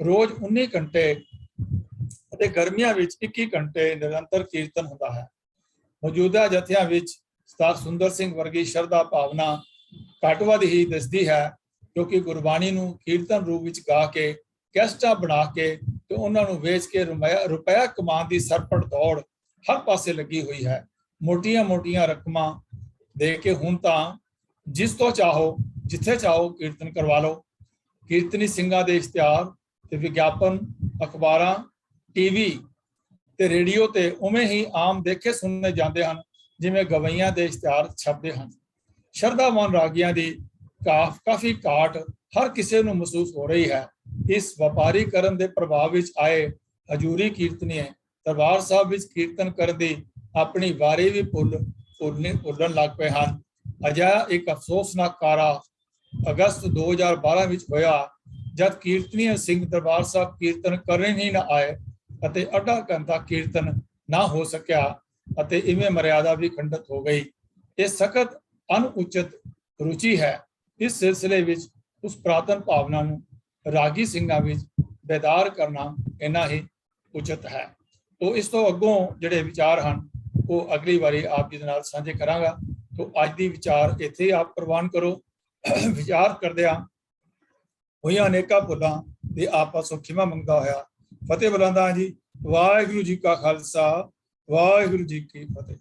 Speaker 2: ਰੋਜ਼ 19 ਘੰਟੇ ਅਤੇ ਗਰਮੀਆਂ ਵਿੱਚ 21 ਘੰਟੇ ਨਿਰੰਤਰ ਕੀਰਤਨ ਹੁੰਦਾ ਹੈ। ਮੌਜੂਦਾ ਜਥਿਆਂ ਵਿੱਚ ਸਰਦਾਰ ਸੁੰਦਰ ਸਿੰਘ ਵਰਗੀ ਸ਼ਰਧਾ ਭਾਵਨਾ ਘੱਟ ਵੱਧ ਹੀ ਦਿਸਦੀ ਹੈ, ਕਿਉਂਕਿ ਗੁਰਬਾਣੀ ਨੂੰ ਕੀਰਤਨ ਰੂਪ ਵਿੱਚ ਗਾ ਕੇ ਕੈਸਟਾਂ ਬਣਾ ਕੇ ਤੇ ਉਹਨਾਂ ਨੂੰ ਵੇਚ ਕੇ ਰੁਪਇਆ ਕਮਾਉਣ ਦੀ ਸਰਪਟ ਦੌੜ ਹਰ ਪਾਸੇ ਲੱਗੀ ਹੋਈ ਹੈ। ਮੋਟੀਆਂ ਰਕਮਾਂ ਦੇ ਕੇ ਹੁਣ ਤਾਂ ਜਿਸ ਤੋਂ ਚਾਹੋ ਜਿੱਥੇ ਚਾਹੋ ਕੀਰਤਨ ਕਰਵਾ ਲਓ। ਕੀਰਤਨੀ ਸਿੰਘਾਂ ਦੇ ਇਸ਼ਤਿਹਾਰ ਤੇ ਵਿਗਿਆਪਨ ਅਖਬਾਰਾਂ, ਟੀਵੀ ਤੇ ਰੇਡੀਓ ਤੇ ਉਵੇਂ ਹੀ ਆਮ ਦੇਖੇ ਸੁਣਨੇ ਜਾਂਦੇ ਹਨ ਜਿਵੇਂ ਗਵਈਆਂ ਦੇ ਇਸ਼ਤਿਹਾਰ ਛਪਦੇ ਹਨ। ਸ਼ਰਧਾਵਾਨ ਰਾਗੀਆਂ ਦੀ ਕਾਫੀ ਘਾਟ ਹਰ ਕਿਸੇ ਨੂੰ ਮਹਿਸੂਸ ਹੋ ਰਹੀ ਹੈ। ਇਸ ਵਪਾਰੀਕਰਨ ਦੇ ਪ੍ਰਭਾਵ ਵਿੱਚ ਆਏ ਹਜੂਰੀ ਕੀਰਤਨੀਏ ਦਰਬਾਰ ਸਾਹਿਬ ਵਿੱਚ ਕੀਰਤਨ ਕਰਨ ਦੀ ਆਪਣੀ ਵਾਰੀ ਵੀ ਭੁੱਲਣ ਲੱਗ ਪਏ ਹਨ। ਅਜਿਹਾ ਇੱਕ ਅਫਸੋਸਨਾਕ ਕਾਰਾ ਅਗਸਤ 2012 ਵਿੱਚ ਹੋਇਆ, ਜਦ ਕੀਰਤਨੀਏ ਸਿੰਘ ਦਰਬਾਰ ਸਾਹਿਬ ਕੀਰਤਨ ਕਰਨ ਹੀ ਨਾ ਆਏ ਅਤੇ ਅੱਧਾ ਘੰਟਾ ਕੀਰਤਨ ਨਾ ਹੋ ਸਕਿਆ ਅਤੇ ਇਵੇਂ ਮਰਿਆਦਾ ਵੀ ਖੰਡਿਤ ਹੋ ਗਈ। ਇਹ ਸਖਤ ਅਨੁਚਿਤ ਰੁਚੀ ਹੈ। ਇਸ ਸਿਲਸਿਲੇ ਵਿੱਚ ਉਸ ਪ੍ਰਾਤਨ ਭਾਵਨਾ ਨੂੰ ਰਾਗੀ ਸਿੰਘਾਂ ਵਿੱਚ ਬੇਦਾਰ ਕਰਨਾ ਇੰਨਾ ਹੀ ਉਚਿਤ ਹੈ। ਤੋ ਇਸ ਤੋਂ ਅੱਗੋਂ ਜਿਹੜੇ ਵਿਚਾਰ ਹਨ ਉਹ ਅਗਲੀ ਵਾਰੀ ਆਪ ਜੀ ਦੇ ਨਾਲ ਸਾਂਝੇ ਕਰਾਂਗਾ। ਤੋ ਅੱਜ ਦੀ ਵਿਚਾਰ ਇੱਥੇ ਆਪ ਪ੍ਰਵਾਨ ਕਰੋ। ਵਿਚਾਰ ਕਰਦਿਆਂ ਹੋਈਆਂ ਅਨੇਕਾਂ ਭੁੱਲਾਂ ਦੇ ਆਪਸ ਵਿੱਚ ਖਿਮਾ ਮੰਗਦਾ ਹੋਇਆ ਫਤਿਹ ਬੁਲਾਉਂਦਾ ਜੀ। ਵਾਹਿਗੁਰੂ ਜੀ ਕਾ ਖਾਲਸਾ, ਵਾਹਿਗੁਰੂ ਜੀ ਕੀ ਫਤਿਹ।